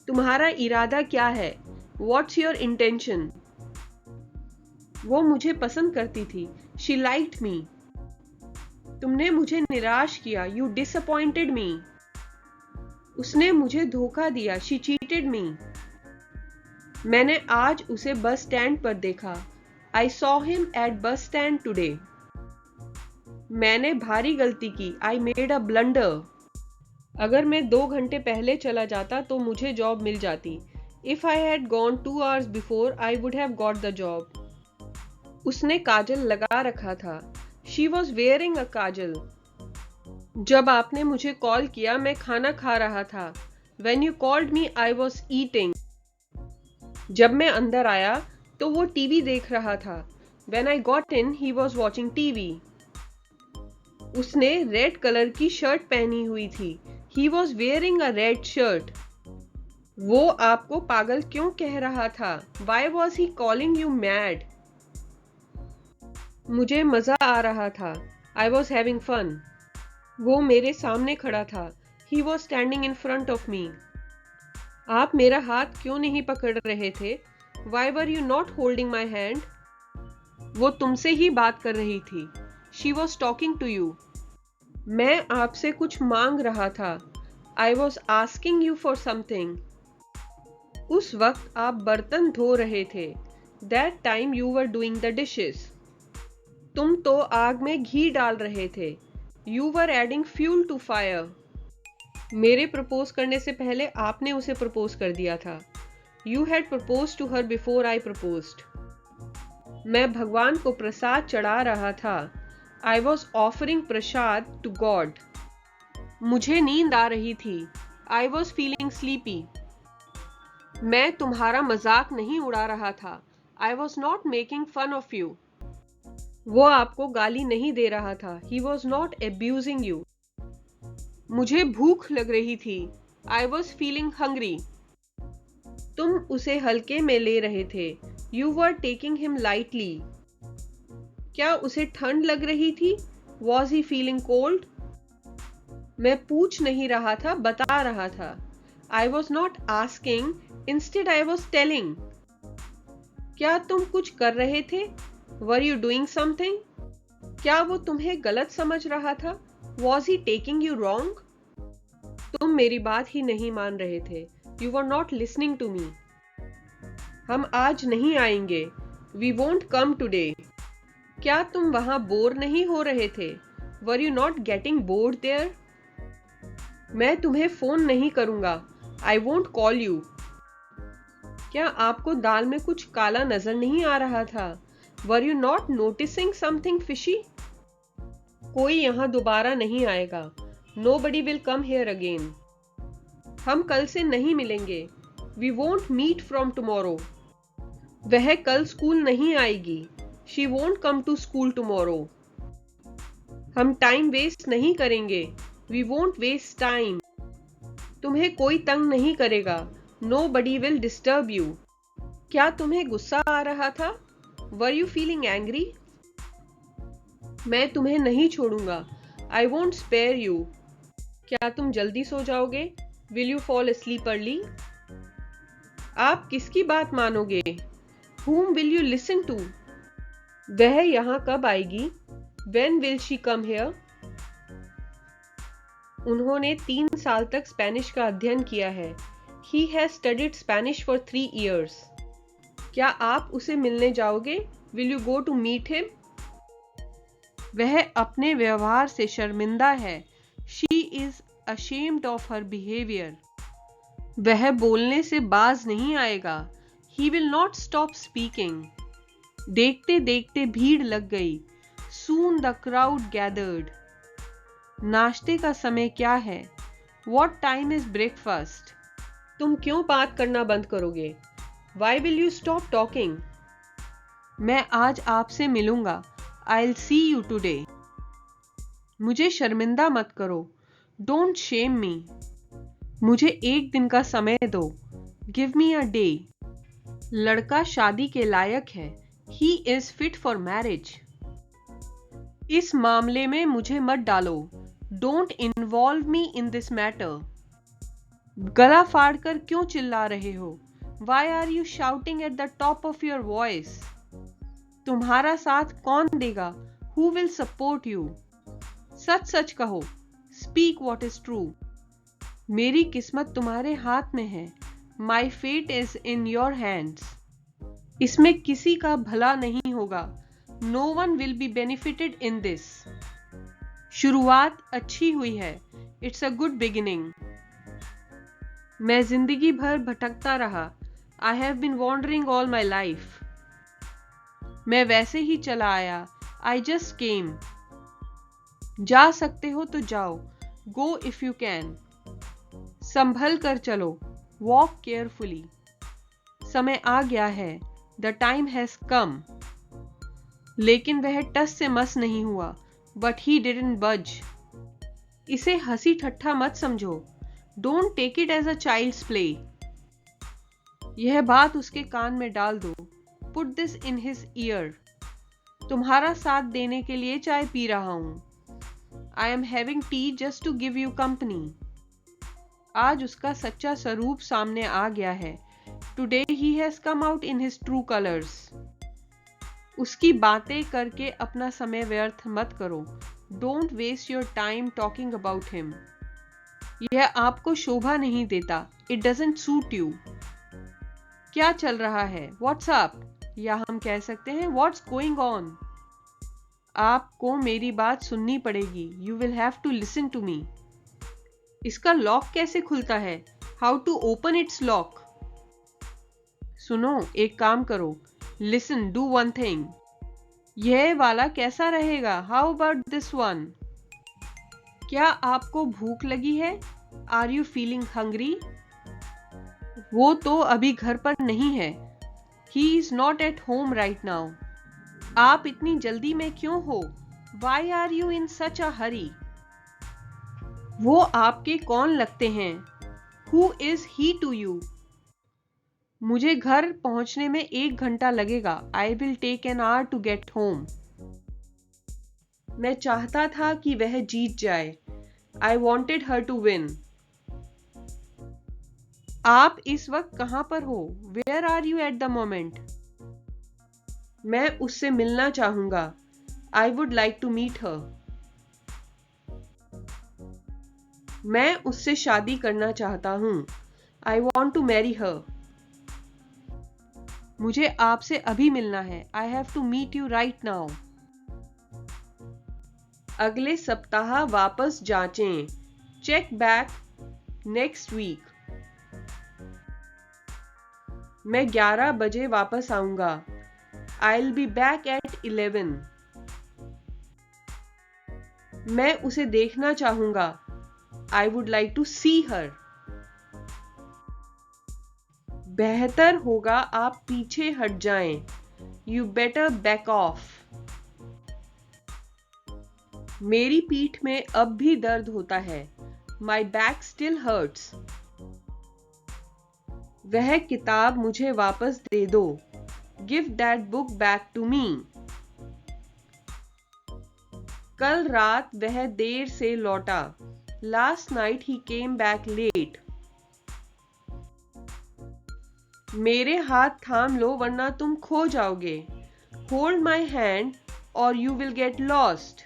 तुम्हारा इरादा क्या है? What's your intention? वो मुझे पसंद करती थी. She liked me. तुमने मुझे निराश किया. You disappointed me. उसने मुझे धोखा दिया. She cheated me. मैंने आज उसे बस स्टैंड पर देखा. I saw him at bus stand today. मैंने भारी गलती की. I made a blunder. अगर मैं 2 घंटे पहले चला जाता तो मुझे जॉब मिल जाती. If I had gone 2 hours before, I would have got the job. उसने काजल लगा रखा था. She was wearing a काजल. जब आपने मुझे कॉल किया मैं खाना खा रहा था. When you called me, I was eating. जब मैं अंदर आया तो वो टीवी देख रहा था. When I got in, he was watching TV. उसने रेड कलर की शर्ट पहनी हुई थी. He was wearing a red shirt. वो आपको पागल क्यों कह रहा था? Why was he calling you mad? मुझे मजा आ रहा था. I was having fun. वो मेरे सामने खड़ा था. He was standing in front of me. आप मेरा हाथ क्यों नहीं पकड़ रहे थे? Why were you not holding my hand? वो तुमसे ही बात कर रही थी. She was talking to you. मैं आपसे कुछ मांग रहा था. I was asking you for something. उस वक्त आप बर्तन धो रहे थे. That time you were doing the dishes. तुम तो आग में घी डाल रहे थे. You were adding fuel to fire. मेरे प्रपोज करने से पहले आपने उसे प्रपोज कर दिया था. You had proposed to her before I proposed. मैं भगवान को प्रसाद चढ़ा रहा था. I was offering Prasad to God. मुझे नींद आ रही थी. I was feeling sleepy. मैं तुम्हारा मजाक नहीं उड़ा रहा था. I was not making fun of you. वो आपको गाली नहीं दे रहा था. He was not abusing you. मुझे भूख लग रही थी. I was feeling hungry. तुम उसे हल्के में ले रहे थे. You were taking him lightly. क्या उसे ठंड लग रही थी? Was he feeling cold? मैं पूछ नहीं रहा था, बता रहा था. I was not asking, instead I was telling. क्या तुम कुछ कर रहे थे? Were you doing something? क्या वो तुम्हें गलत समझ रहा था? Was he taking you wrong? तुम मेरी बात ही नहीं मान रहे थे. You were not listening to me. हम आज नहीं आएंगे. We won't come today. क्या तुम वहां बोर नहीं हो रहे थे? Were you not getting bored there? मैं तुम्हें फोन नहीं करूंगा. I won't call you. क्या आपको दाल में कुछ काला नजर नहीं आ रहा था? Were you not noticing something fishy? कोई यहाँ दोबारा नहीं आएगा. Nobody will come here again. हम कल से नहीं मिलेंगे. We won't meet from tomorrow. वह कल स्कूल नहीं आएगी. She won't come to school tomorrow. हम टाइम वेस्ट नहीं करेंगे. We won't waste time. तुम्हें कोई तंग नहीं करेगा. Nobody will disturb you. क्या तुम्हें गुस्सा आ रहा था? Were you feeling angry? मैं तुम्हें नहीं छोड़ूंगा. I won't spare you. क्या तुम जल्दी सो जाओगे? Will you fall asleep early? आप किसकी बात मानोगे? Whom will you listen to? वह यहाँ कब आएगी? When will she come here? उन्होंने 3 साल तक स्पेनिश का अध्ययन किया है. He has studied Spanish for 3 years. क्या आप उसे मिलने जाओगे? Will you go to meet him? वह अपने व्यवहार से शर्मिंदा है. She is ashamed of her behavior. वह बोलने से बाज नहीं आएगा. He will not stop speaking. देखते देखते भीड़ लग गई. Soon the crowd gathered. नाश्ते का समय क्या है? What time is breakfast? तुम क्यों बात करना बंद करोगे? Why will you stop talking? मैं आज आपसे मिलूंगा. I'll see you today. मुझे शर्मिंदा मत करो. Don't shame me. मुझे एक दिन का समय दो. Give me a day. लड़का शादी के लायक है. He is fit for marriage. इस मामले में मुझे मत डालो. Don't involve me in this matter. गला फाड़कर क्यों चिल्ला रहे हो? Why are you shouting at the top of your voice? तुम्हारा साथ कौन देगा? Who will support you? सच सच कहो. Speak what is true. मेरी किस्मत तुम्हारे हाथ में है. My fate is in your hands. इसमें किसी का भला नहीं होगा. No one will be benefited in this. शुरुआत अच्छी हुई है. It's a good beginning. मैं जिंदगी भर भटकता रहा. I have been wandering all my life. मैं वैसे ही चला आया. I just came. जा सकते हो तो जाओ. Go if you can. संभल कर चलो. Walk carefully. समय आ गया है. The time has come. लेकिन वह टस से मस नहीं हुआ। बट ही डिडंट बज। इसे हंसी ठट्ठा मत समझो। Don't take it as a child's play. यह बात उसके कान में डाल दो। Put this in his ear. तुम्हारा साथ देने के लिए चाय पी रहा हूं। I am having tea just to give you company. आज उसका सच्चा स्वरूप सामने आ गया है। Today he has come out in his true colours. उसकी बातें करके अपना समय व्यर्थ मत करो। Don't waste your time talking about him. यह आपको शोभा नहीं देता। It doesn't suit you. क्या चल रहा है? What's up? या हम कह सकते हैं व्हाट्स गोइंग ऑन। आपको मेरी बात सुननी पड़ेगी। You will have to listen to me. इसका लॉक कैसे खुलता है? How to open its lock? सुनो, एक काम करो। Listen, do one thing. यह वाला कैसा रहेगा? How about this one? क्या आपको भूख लगी है? Are you feeling hungry? वो तो अभी घर पर नहीं है। He is not at home right now. आप इतनी जल्दी में क्यों हो? Why are you in such a hurry? वो आपके कौन लगते हैं? Who is he to you? मुझे घर पहुंचने में 1 घंटा लगेगा। I will take an hour to get home. मैं चाहता था कि वह जीत जाए। I wanted her to win. आप इस वक्त कहां पर हो? Where are you at the moment? मैं उससे मिलना चाहूंगा। I would like to meet her. मैं उससे शादी करना चाहता हूं। I want to marry her. मुझे आपसे अभी मिलना है। I have to meet you right now. अगले सप्ताह वापस जांचें। Check back next week. मैं 11 बजे वापस आऊंगा। I will be back at 11। मैं उसे देखना चाहूंगा। I would like to see her. बेहतर होगा आप पीछे हट जाएं। You better back off. मेरी पीठ में अब भी दर्द होता है। My back still hurts. वह किताब मुझे वापस दे दो। Give that book back to me. कल रात वह देर से लौटा। Last night he came back late. मेरे हाथ थाम लो वरना तुम खो जाओगे। होल्ड माई हैंड और यू विल गेट लॉस्ट।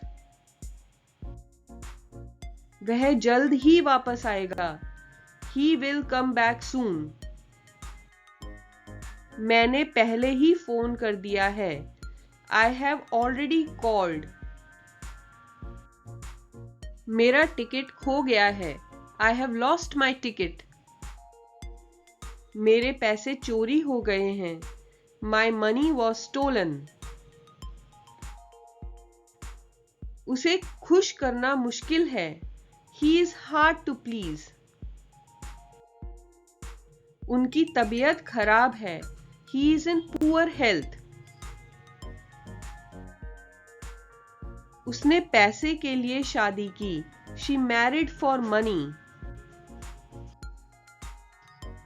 वह जल्द ही वापस आएगा। He will come back soon. मैंने पहले ही फोन कर दिया है। I have already called. मेरा टिकट खो गया है। I have lost my ticket. मेरे पैसे चोरी हो गए हैं। My money was stolen. उसे खुश करना मुश्किल है। He is hard to please. उनकी तबीयत खराब है। He is in poor health. उसने पैसे के लिए शादी की। She married for money.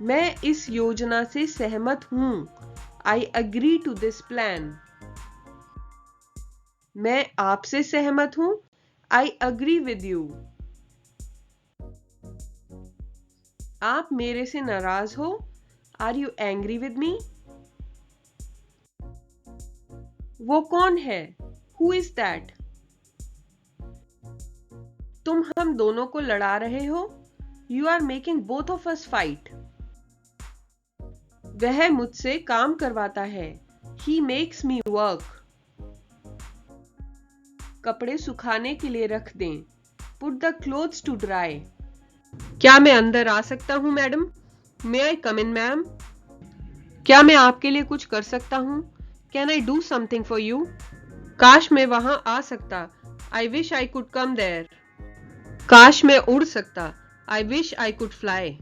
मैं इस योजना से सहमत हूं। I agree to this plan. मैं आपसे सहमत हूं। I agree with you. आप मेरे से नाराज हो? Are you angry with me? वो कौन है? Who is that? तुम हम दोनों को लड़ा रहे हो। You are making both of us fight. वह मुझसे काम करवाता है। He makes me work. कपड़े सुखाने के लिए रख दें। Put the clothes to dry. क्या मैं अंदर आ सकता हूं मैडम? मे आई कम इन मैम? क्या मैं आपके लिए कुछ कर सकता हूं? Can I do something for you? काश मैं वहां आ सकता। I wish I could come there. काश मैं उड़ सकता। I wish I could fly.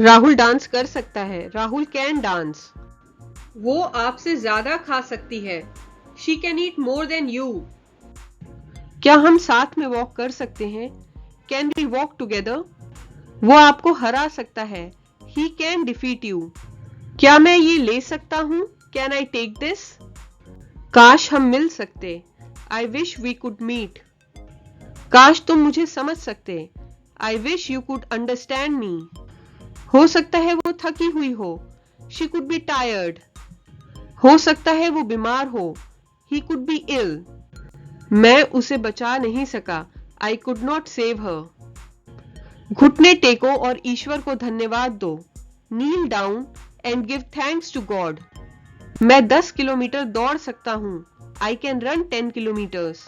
Rahul dance कर सकता है। Rahul can dance. वो आपसे ज्यादा खा सकती है। She can eat more than you. क्या हम साथ में वॉक कर सकते हैं? Can we walk together? वो आपको हरा सकता है. He can defeat you. क्या मैं ये ले सकता हूँ? Can I take this? काश हम मिल सकते. I wish we could meet. काश तुम मुझे समझ सकते. I wish you could understand me. हो सकता है वो थकी हुई हो. She could be tired. हो सकता है वो बीमार हो. He could be ill. मैं उसे बचा नहीं सका. I could not save her. घुटने टेको और ईश्वर को धन्यवाद दो. Kneel down and give thanks to God. मैं 10 किलोमीटर दौड़ सकता हूँ. I can run 10 kilometers.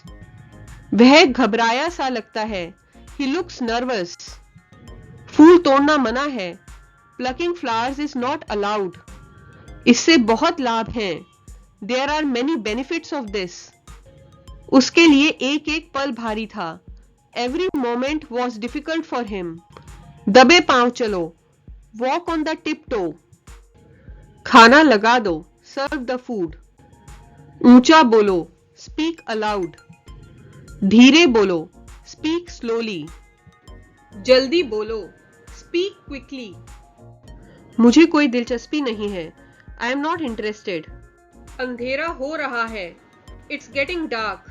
वह घबराया सा लगता है. He looks nervous. फूल तोड़ना मना है. Plucking flowers is not allowed. इससे बहुत लाभ हैं. There are many benefits of this. उसके लिए एक एक पल भारी था. Every moment was difficult for him. दबे पांव चलो. Walk on the tiptoe. खाना लगा दो. Serve the food. ऊंचा बोलो. Speak aloud. धीरे बोलो. Speak slowly. जल्दी बोलो. Speak quickly. मुझे कोई दिलचस्पी नहीं है. I am not interested. अंधेरा हो रहा है. It's getting dark.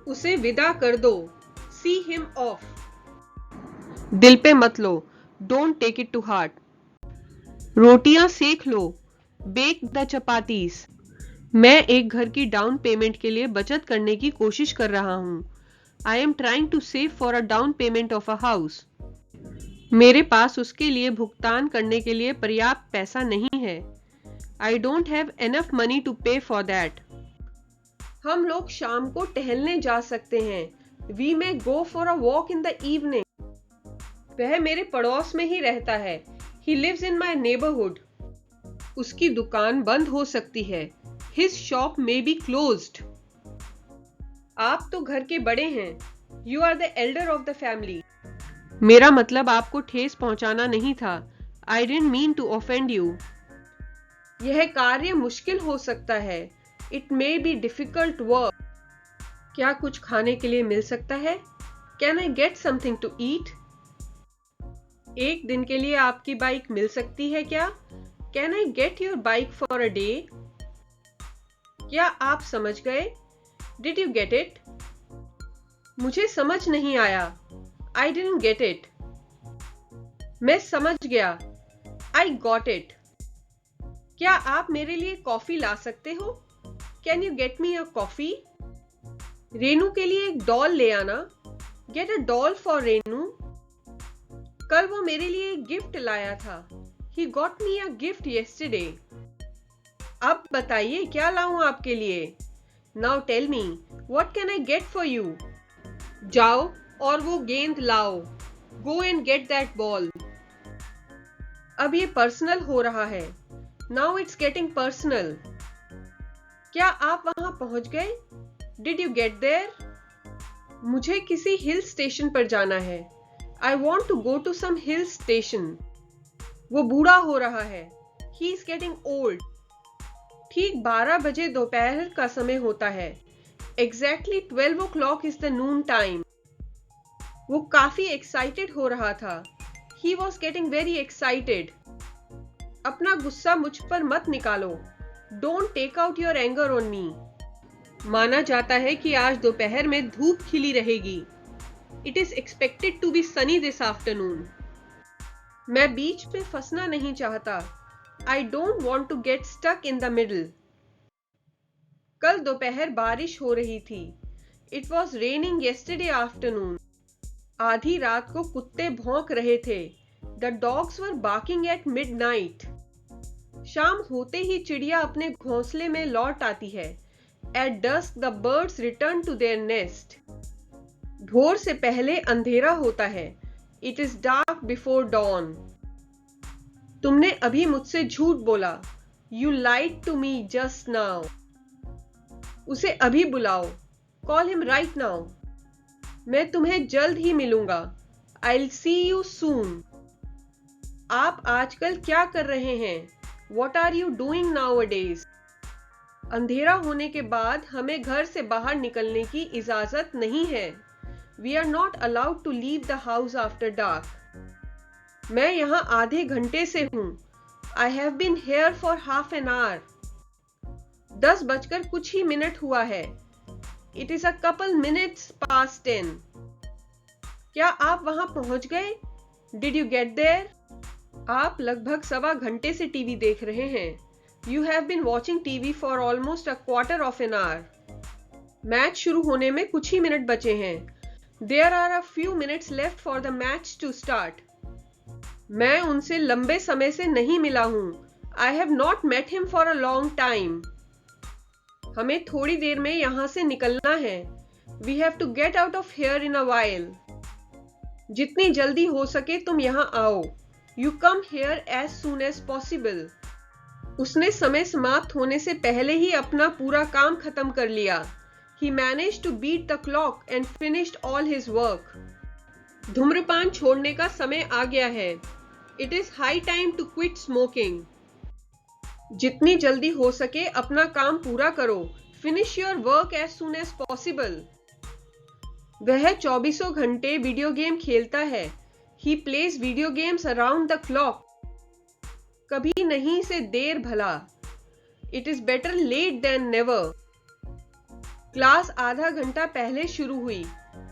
उसे विदा कर दो. See him off. दिल पे मत लो. Don't take it to heart. रोटियां सेक लो. Bake the chapatis. मैं एक घर की डाउन पेमेंट के लिए बचत करने की कोशिश कर रहा हूँ. I am trying to save for a down payment of a house. मेरे पास उसके लिए भुगतान करने के लिए पर्याप्त पैसा नहीं है. I don't have enough money to pay for that. हम लोग शाम को टहलने जा सकते हैं. We may go for a walk in the evening. वह मेरे पड़ोस में ही रहता है. He lives in my neighborhood. उसकी दुकान बंद हो सकती है. His shop may be closed. आप तो घर के बड़े हैं. You are the elder of the family. मेरा मतलब आपको ठेस पहुंचाना नहीं था. I didn't mean to offend you. यह कार्य मुश्किल हो सकता है. It may be difficult work. क्या कुछ खाने के लिए मिल सकता है? Can I get something to eat? एक दिन के लिए आपकी बाइक मिल सकती है क्या? Can I get your bike for a day? क्या आप समझ गए? Did you get it? मुझे समझ नहीं आया. I didn't get it. मैं समझ गया. I got it. क्या आप मेरे लिए कॉफी ला सकते हो? Can you get me a coffee? Renu के लिए एक डॉल ले आना. Get a doll for Renu. कल वो मेरे लिए एक गिफ्ट लाया था. He got me a gift yesterday. अब बताइए क्या लाऊं आपके लिए? Now tell me, what can I get for you? जाओ और वो गेंद लाओ. Go and get that ball. अब ये पर्सनल हो रहा है. Now it's getting personal. क्या आप वहां पहुंच गए? Did you get there? मुझे किसी हिल स्टेशन पर जाना है. I want to go to some hill station. वो बूढ़ा हो रहा है. He is getting old. ठीक 12 बजे दोपहर का समय होता है. Exactly 12 o'clock is the noon time. वो काफी एक्साइटेड हो रहा था. He was getting very excited. अपना गुस्सा मुझ पर मत निकालो. Don't take out your anger on me. माना जाता है कि आज दोपहर में धूप खिली रहेगी. It is expected to be sunny this afternoon. मैं बीच में फंसना नहीं चाहता. I don't want to get stuck in the middle. कल दोपहर बारिश हो रही थी. It was raining yesterday afternoon. आधी रात को कुत्ते भौंक रहे थे. The dogs were barking at midnight. शाम होते ही चिड़िया अपने घोंसले में लौट आती है. At dusk the birds return to their nest. भोर से पहले अंधेरा होता है. It is dark before dawn. तुमने अभी मुझसे झूठ बोला. You lied to me just now. उसे अभी बुलाओ. Call him right now. मैं तुम्हें जल्द ही मिलूंगा. I'll see you soon. आप आजकल क्या कर रहे हैं? What are you doing nowadays? अंधेरा होने के बाद हमें घर से बाहर निकलने की इजाजत नहीं है। We are not allowed to leave the house after dark. मैं यहाँ आधे घंटे से हूँ। I have been here for half an hour. 10 बजकर कुछ ही मिनट हुआ है। It is a couple minutes past 10. क्या आप वहां पहुंच गए? Did you get there? आप लगभग सवा घंटे से टीवी देख रहे हैं। You have been watching TV for almost a quarter of an hour. Match शुरू होने में कुछ ही मिनट बचे हैं। There are a few minutes left for the match to start. मैं उनसे लंबे समय से नहीं मिला हूँ। I have not met him for a long time. हमें थोड़ी देर में यहाँ से निकलना है। We have to get out of here in a while. जितनी जल्दी हो सके तुम यहाँ आओ। You come here as soon as possible. उसने समय समाप्त होने से पहले ही अपना पूरा काम खत्म कर लिया। He managed to beat the clock and finished all his work. धूम्रपान छोड़ने का समय आ गया है। It is high time to quit smoking. जितनी जल्दी हो सके अपना काम पूरा करो। Finish your work as soon as possible. वह 24 घंटे वीडियो गेम खेलता है। He plays video games around the clock. कभी नहीं से देर भला। It is better late than never. Class आधा घंटा पहले शुरू हुई।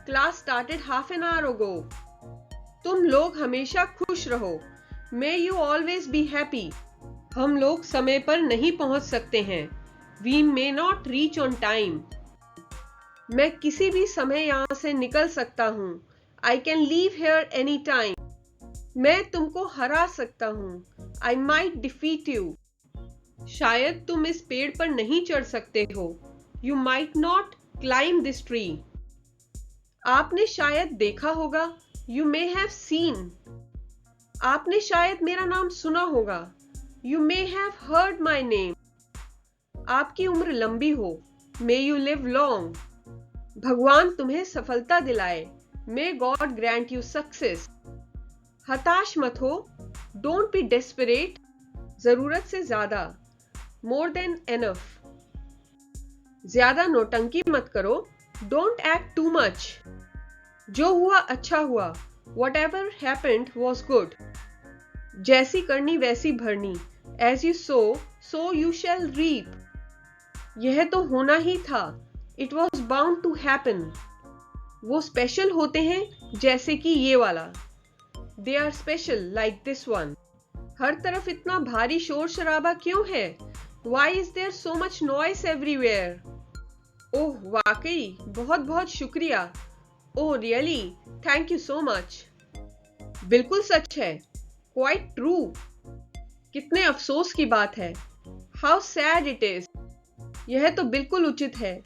Class started half an hour ago. तुम लोग हमेशा खुश रहो। May you always be happy. हम लोग समय पर नहीं पहुंच सकते हैं। We may not reach on time. मैं किसी भी समय यहाँ से निकल सकता हूँ। I can leave here anytime. मैं तुमको हरा सकता हूँ। I might defeat you. शायद तुम इस पेड़ पर नहीं चढ़ सकते हो। You might not climb this tree. आपने शायद देखा होगा। You may have seen. आपने शायद मेरा नाम सुना होगा। You may have heard my name. आपकी उम्र लंबी हो। May you live long. भगवान तुम्हें सफलता दिलाए। May God grant you success. हताश मत हो। Don't be desperate. जरूरत से ज्यादा। More than enough. ज्यादा नौटंकी मत करो। Don't act too much. जो हुआ अच्छा हुआ। Whatever happened was good. जैसी करनी वैसी भरनी। As you sow, so you shall reap. यह तो होना ही था। It was bound to happen. वो स्पेशल होते हैं जैसे कि ये वाला। They are special like this one. हर तरफ इतना भारी शोर शराबा क्यों है? Why is there so much noise everywhere? ओह वाकई बहुत बहुत शुक्रिया। Oh really? Thank you so much. बिल्कुल सच है। Quite true. कितने अफसोस की बात है। How sad it is. यह तो बिल्कुल उचित है।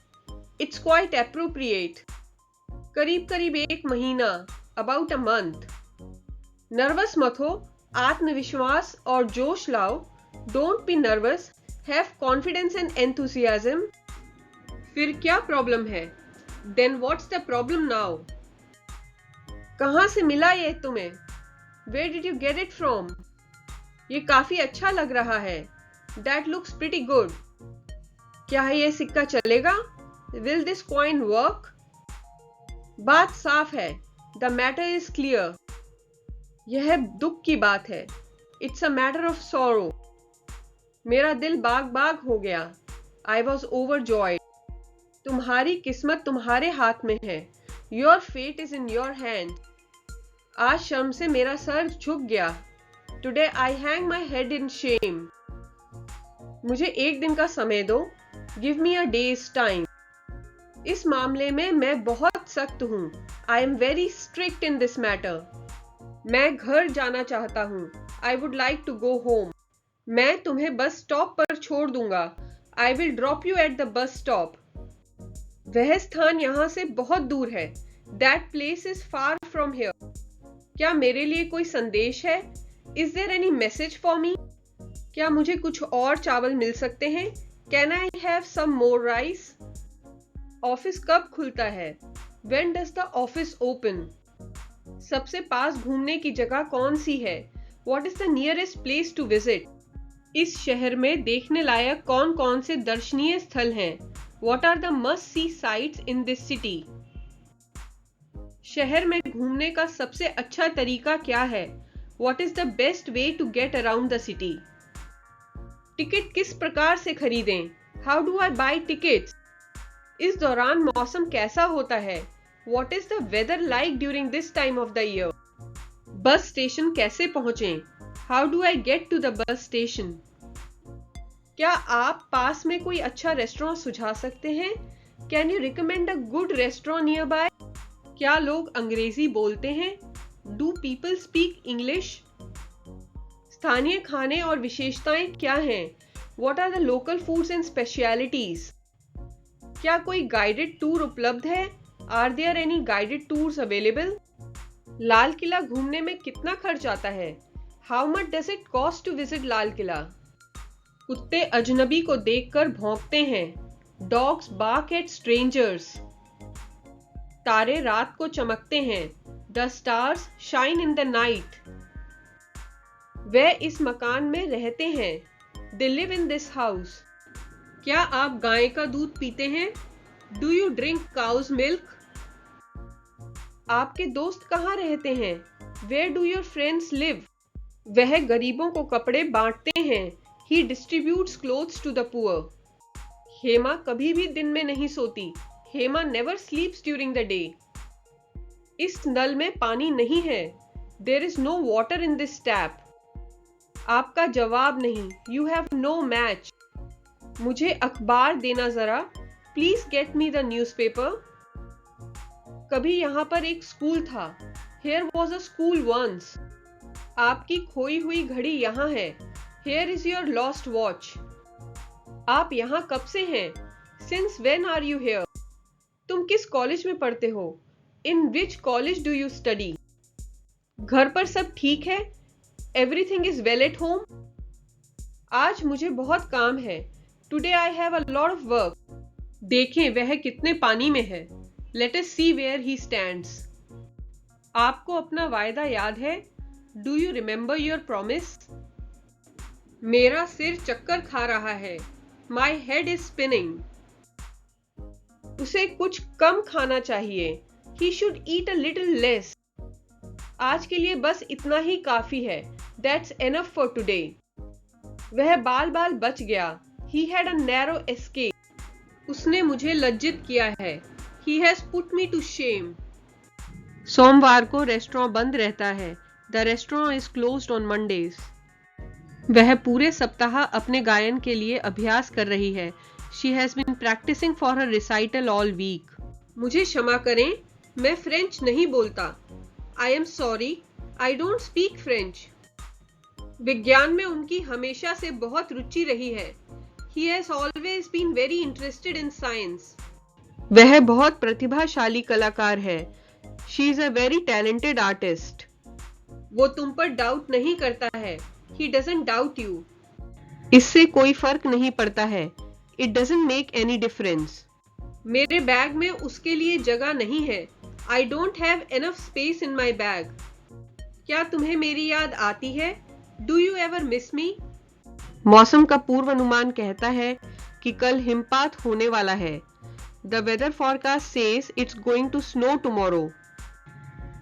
It's quite appropriate. करीब करीब एक महीना। About a month. नर्वस मत हो। आत्मविश्वास और जोश लाओ। Don't be nervous. Have confidence and enthusiasm. फिर क्या प्रॉब्लम है? Then what's the problem now? कहाँ से मिला ये तुम्हें? Where did you get it from? ये काफी अच्छा लग रहा है। That looks pretty good. क्या ये सिक्का चलेगा? Will this coin work? बात साफ है। The matter is clear. यह दुख की बात है। It's a matter of sorrow. मेरा दिल बाग बाग हो गया। I was overjoyed. तुम्हारी किस्मत तुम्हारे हाथ में है। Your fate is in your hand. आज शर्म से मेरा सर झुक गया। Today I hang my head in shame. मुझे एक दिन का समय दो। Give me a day's time. इस मामले में मैं बहुत सख्त हूँ। I am very strict in this matter. मैं घर जाना चाहता हूँ। I would like to go home. मैं तुम्हें बस स्टॉप पर छोड़ दूंगा। I will drop you at the bus stop. वह स्थान यहाँ से बहुत दूर है। That place is far from here. क्या मेरे लिए कोई संदेश है? Is there any message for me? क्या मुझे कुछ और चावल मिल सकते हैं? Can I have some more rice? Office कब खुलता है? When does the office open? सबसे पास घूमने की जगह कौन सी है? What is the nearest place to visit? इस शहर में देखने लायक कौन कौन से दर्शनीय स्थल हैं? What are the must-see sites in this city? शहर में घूमने का सबसे अच्छा तरीका क्या है? What is the best way to get around the city? Ticket किस प्रकार से खरीदें? How do I buy tickets? इस दौरान मौसम कैसा होता है? What is the weather like during this time of the year? Bus station कैसे पहुंचें? How do I get to the bus station? क्या आप पास में कोई अच्छा रेस्टोरेंट सुझा सकते हैं? Can you recommend a good restaurant nearby? क्या लोग अंग्रेजी बोलते हैं? Do people speak English? स्थानीय खाने और विशेषताएं क्या हैं? What are the local foods and specialities? क्या कोई गाइडेड टूर उपलब्ध है? Are there any guided tours available? Lal Qila घूमने में कितना खर्च आता है? How much does it cost to visit Lal Qila? कुत्ते अजनबी को देखकर भौंकते हैं. Dogs bark at strangers. तारे रात को चमकते हैं. The stars shine in the night. वे इस मकान में रहते हैं. They live in this house. क्या आप गाय का दूध पीते हैं? Do you drink cow's milk? आपके दोस्त कहाँ रहते हैं? Where do your friends live? वह गरीबों को कपड़े बांटते हैं. He distributes clothes to the poor. Hema कभी भी दिन में नहीं सोती. Hema never sleeps during the day. इस नल में पानी नहीं है. There is no water in this tap. आपका जवाब नहीं. You have no match. मुझे अखबार देना जरा. Please get me the newspaper. कभी यहाँ पर एक स्कूल था. Here was a school once. आपकी खोई हुई घड़ी यहाँ है. Here is your lost watch. आप यहाँ कब से हैं? Since when are you here? तुम किस कॉलेज में पढ़ते हो? In which college do you study? घर पर सब ठीक है? Everything is well at home? आज मुझे बहुत काम है. Today I have a lot of work. देखें वह कितने पानी में है. Let us see where he stands. आपको अपना वायदा याद है? Do you remember your promise? मेरा सिर चक्कर खा रहा है. My head is spinning. उसे कुछ कम खाना चाहिए. He should eat a little less. आज के लिए बस इतना ही काफी है. That's enough for today. वह बाल बच गया. He had a narrow escape. उसने मुझे लज्जित किया है. He has put me to shame. सोमवार को रेस्टोरेंट बंद रहता है. The restaurant is closed on Mondays. वह पूरे सप्ताह अपने गायन के लिए अभ्यास कर रही है. She has been practicing for her recital all week. मुझे क्षमा करें, मैं फ्रेंच नहीं बोलता. I am sorry, I don't speak French. विज्ञान में उनकी हमेशा से बहुत रुचि रही है. He has always been very interested in science. वह बहुत प्रतिभाशाली कलाकार है. She is a very talented artist. वो तुम पर डाउट नहीं करता है. He doesn't doubt you. इससे कोई फर्क नहीं पड़ता है. It doesn't make any difference. मेरे बैग में उसके लिए जगह नहीं है. I don't have enough space in my bag. क्या तुम्हें मेरी याद आती है? Do you ever miss me? मौसम का पूर्वानुमान कहता है कि कल हिमपात होने वाला है. The weather forecast says it's going to snow tomorrow.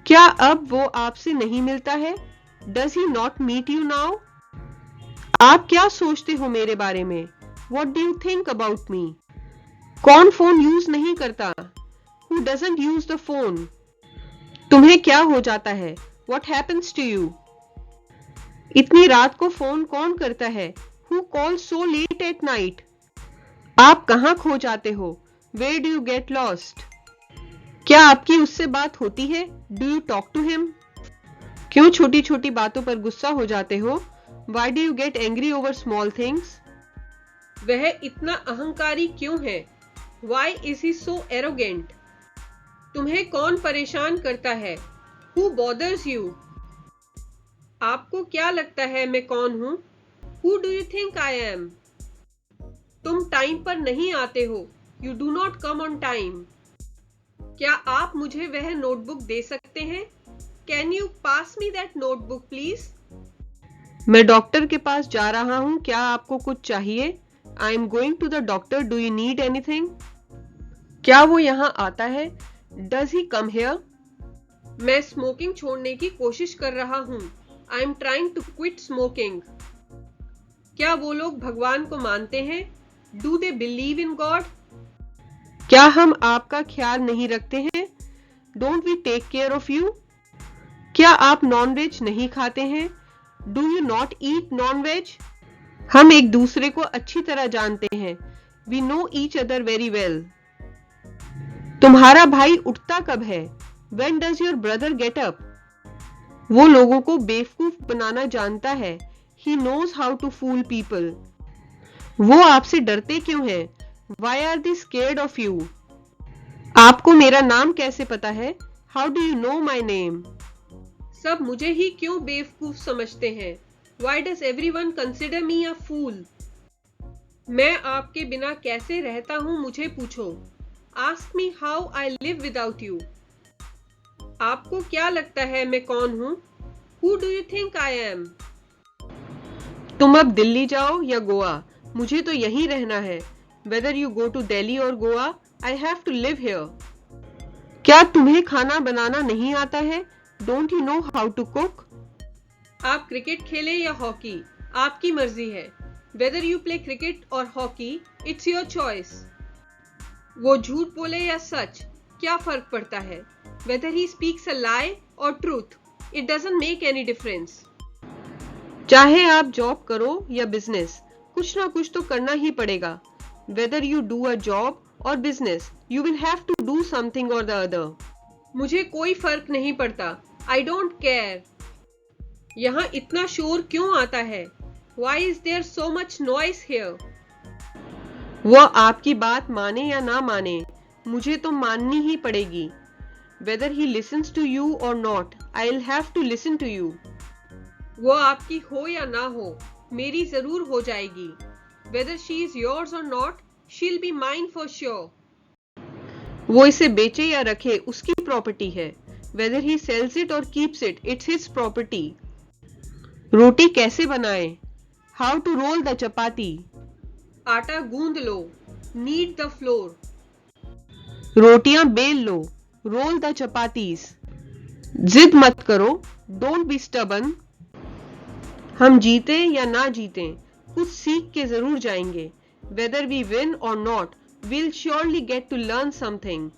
क्या अब वो आपसे नहीं मिलता है? Does he not meet you now? आप क्या सोचते हो मेरे बारे में? What do you think about me? कौन फोन यूज नहीं करता? Who doesn't use the phone? तुम्हें क्या हो जाता है? What happens to you? इतनी रात को फोन कौन करता है? Who calls so late at night? आप कहाँ खो जाते हो? Where do you get lost? क्या आपकी उससे बात होती है? Do you talk to him? क्यों छोटी छोटी बातों पर गुस्सा हो जाते हो? Why do you get angry over small things? वह इतना अहंकारी क्यों है? Why is he so arrogant? तुम्हें कौन परेशान करता है? Who bothers you? आपको क्या लगता है मैं कौन हूं? Who do you think I am? तुम टाइम पर नहीं आते हो. You do not come on time. क्या आप मुझे वह नोटबुक दे सकते हैं? Can you pass me that notebook please? मैं डॉक्टर के पास जा रहा हूँ, क्या आपको कुछ चाहिए? I am going to the doctor, do you need anything? क्या वो यहाँ आता है? Does he come here? मैं स्मोकिंग छोड़ने की कोशिश कर रहा हूँ। I am trying to quit smoking. क्या वो लोग भगवान को मानते हैं? Do they believe in god? क्या हम आपका ख्याल नहीं रखते हैं? Don't we take care of you? क्या आप नॉन वेज नहीं खाते हैं? Do you not eat non veg? हम एक दूसरे को अच्छी तरह जानते हैं। We know each other very well. तुम्हारा भाई उठता कब है? When does your brother get up? वो लोगों को बेवकूफ बनाना जानता है। He knows how to fool people. वो आपसे डरते क्यों हैं? Why are they scared of you? आपको मेरा नाम कैसे पता है? How do you know my name? सब मुझे ही क्यों बेवकूफ समझते हैं? Why does everyone consider me a fool? मैं आपके बिना कैसे रहता हूँ मुझे पूछो। Ask me how I live without you. आपको क्या लगता है मैं कौन हूँ? Who do you think I am? तुम अब दिल्ली जाओ या गोवा, मुझे तो यहीं रहना है। Whether you go to Delhi or Goa, I have to live here. क्या तुम्हें खाना बनाना नहीं आता है? Don't you know how to cook? आप क्रिकेट खेलें या हॉकी, आपकी मर्जी है। Whether you play cricket or hockey, it's your choice. वो झूठ बोले या सच, क्या फर्क पड़ता है? Whether he speaks a lie or truth, it doesn't make any difference. चाहे आप जॉब करो या बिजनेस, कुछ ना कुछ तो करना ही पड़ेगा। Whether you do a job or business, you will have to do something or the other. मुझे कोई फर्क नहीं पड़ता। I don't care. यहाँ इतना शोर क्यों आता है? Why is there so much noise here? वो आपकी बात माने या ना माने, मुझे तो माननी ही पड़ेगी। Whether he listens to you or not, I'll have to listen to you. वो आपकी हो या ना हो, मेरी जरूर हो जाएगी। Whether she is yours or not, she'll be mine for sure. वो इसे बेचे या रखे, उसकी प्रॉपर्टी है। Whether he sells it or keeps it, it's his property. रोटी कैसे बनाएं? How to roll the chapati. आटा गूंद लो, knead the floor. रोटियां बेल लो, roll the chapatis. जिद मत करो, don't be stubborn. हम जीते या ना जीते, कुछ सीख के जरूर जाएंगे। Whether we win or not, we'll surely get to learn something.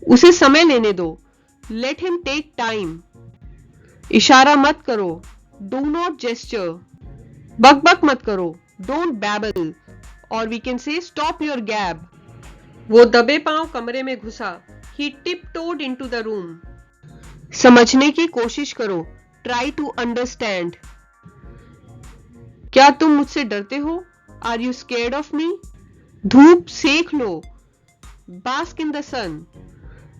उसे समय लेने दो, let him take time. इशारा मत करो, do not gesture. बक बक मत करो, don't babble. और we can say stop your gab. वो दबे पांव कमरे में घुसा, he tiptoed into the room. समझने की कोशिश करो, try to understand. क्या तुम मुझसे डरते हो? Are you scared of me? धूप सेक लो, bask in the sun.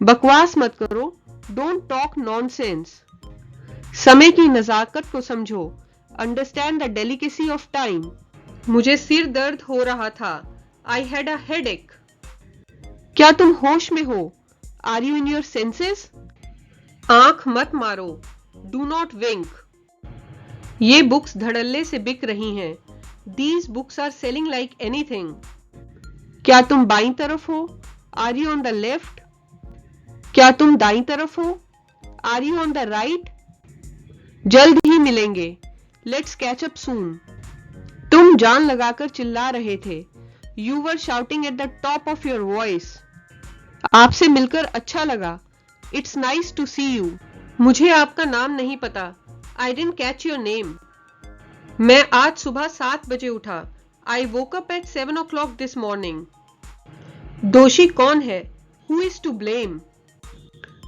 बकवास मत करो, don't talk nonsense. समय की नजाकत को समझो, understand the delicacy of time. मुझे सिर दर्द हो रहा था, I had a headache. क्या तुम होश में हो? Are you in your senses? आंख मत मारो, do not wink. ये बुक्स धड़ल्ले से बिक रही हैं. These books are selling like anything. क्या तुम बाईं तरफ हो? Are you on the left? क्या तुम दाईं तरफ हो? Are you on the right? जल्द ही मिलेंगे. Let's catch up soon. तुम जान लगाकर चिल्ला रहे थे. You were shouting at the top of your voice. आपसे मिलकर अच्छा लगा. It's nice to see you. मुझे आपका नाम नहीं पता. I didn't catch your name. मैं आज सुबह 7 बजे उठा. I woke up at 7 o'clock this morning. दोषी कौन है? Who is to blame?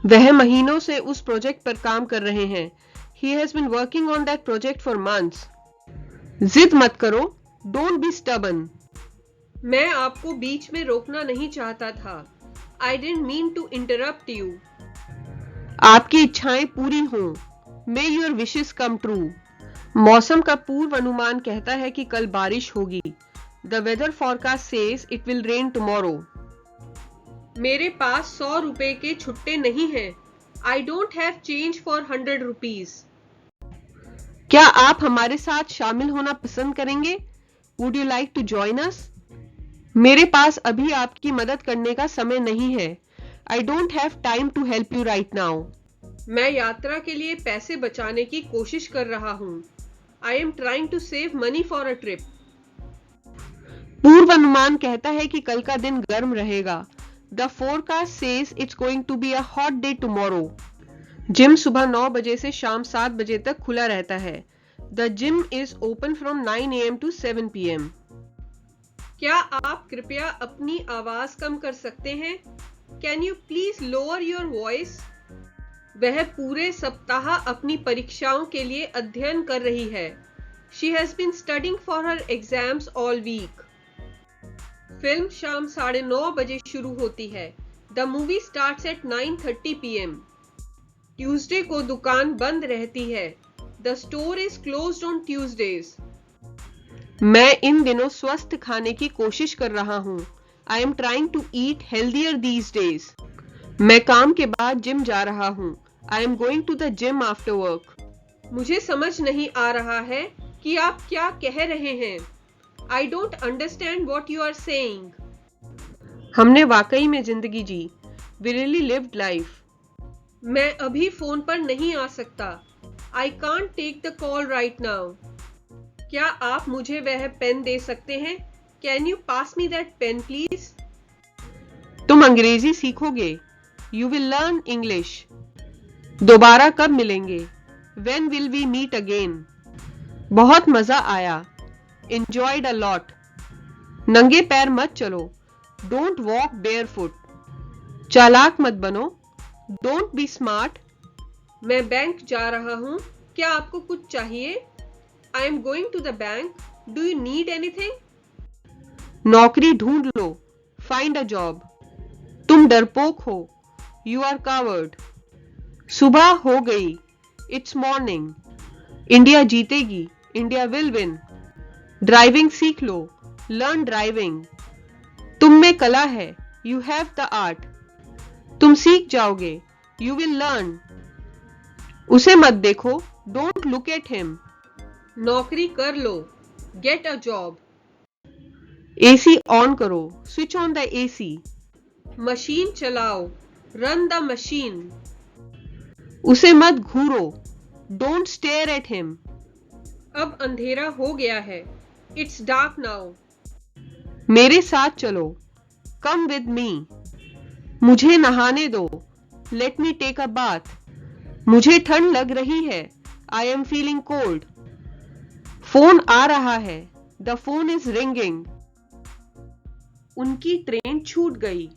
वह महीनों से उस प्रोजेक्ट पर काम कर रहे हैं. He has been working on that project for months. जिद मत करो, don't be stubborn. मैं आपको बीच में रोकना नहीं चाहता था. I didn't mean to interrupt you. आपकी इच्छाएं पूरी हों. May your wishes come true. मौसम का पूर्व अनुमान कहता है कि कल बारिश होगी. The weather forecast says it will rain tomorrow. मेरे पास 100 रुपए के छुट्टे नहीं हैं. I don't have change for 100 rupees. क्या आप हमारे साथ शामिल होना पसंद करेंगे? Would you like to join us? मेरे पास अभी आपकी मदद करने का समय नहीं है. I don't have time to help you right now. मैं यात्रा के लिए पैसे बचाने की कोशिश कर रहा हूँ. I am trying to save money for a trip. पूर्वानुमान कहता है कि कल का दिन गर्म रहेगा. The forecast says it's going to be a hot day tomorrow. Gym सुबह 9 बजे से शाम 7 बजे तक खुला रहता है. The gym is open from 9 a.m. to 7 p.m. क्या आप कृपया अपनी आवाज कम कर सकते हैं? Can you please lower your voice? वह पूरे सप्ताह अपनी परीक्षाओं के लिए अध्ययन कर रही है. She has been studying for her exams all week. Film शाम 9:30 बजे शुरू होती है. The movie starts at 9:30 p.m. Tuesday को दुकान बंद रहती है. The store is closed on Tuesdays. मैं इन दिनों स्वस्थ खाने की कोशिश कर रहा हूँ. I am trying to eat healthier these days. मैं काम के बाद जिम जा रहा हूँ. I am going to the gym after work. मुझे समझ नहीं आ रहा है कि आप क्या कह रहे हैं. I don't understand what you are saying. हमने वाकई में जिंदगी जी. We really lived life. मैं अभी फोन पर नहीं आ सकता. I can't take the call right now. क्या आप मुझे वह पेन दे सकते हैं? Can you pass me that pen please? तुम अंग्रेजी सीखोगे. You will learn English. दोबारा कब मिलेंगे? When will we meet again? बहुत मजा आया. Enjoyed a lot. नंगे पैर मत चलो. Don't walk barefoot. चालाक मत बनो. Don't be smart. मैं बैंक जा रहा हूँ. क्या आपको कुछ चाहिए? I am going to the bank. Do you need anything? नौकरी ढूंढ लो. Find a job. तुम डरपोक हो. You are coward. सुबह हो गई. It's morning. इंडिया जीतेगी. India will win. ड्राइविंग सीख लो. Learn driving. तुम में कला है. You have the art. तुम सीख जाओगे. You will learn. उसे मत देखो. Don't look at him. नौकरी कर लो. Get a job. AC on करो. Switch on the AC. Machine चलाओ. Run the machine. उसे मत घूरो. Don't stare at him. अब अंधेरा हो गया है. It's dark now. मेरे साथ चलो. Come with me. मुझे नहाने दो. Let me take a bath. मुझे ठंड लग रही है. I am feeling cold. Phone आ रहा है. The phone is ringing. उनकी ट्रेन छूट गई.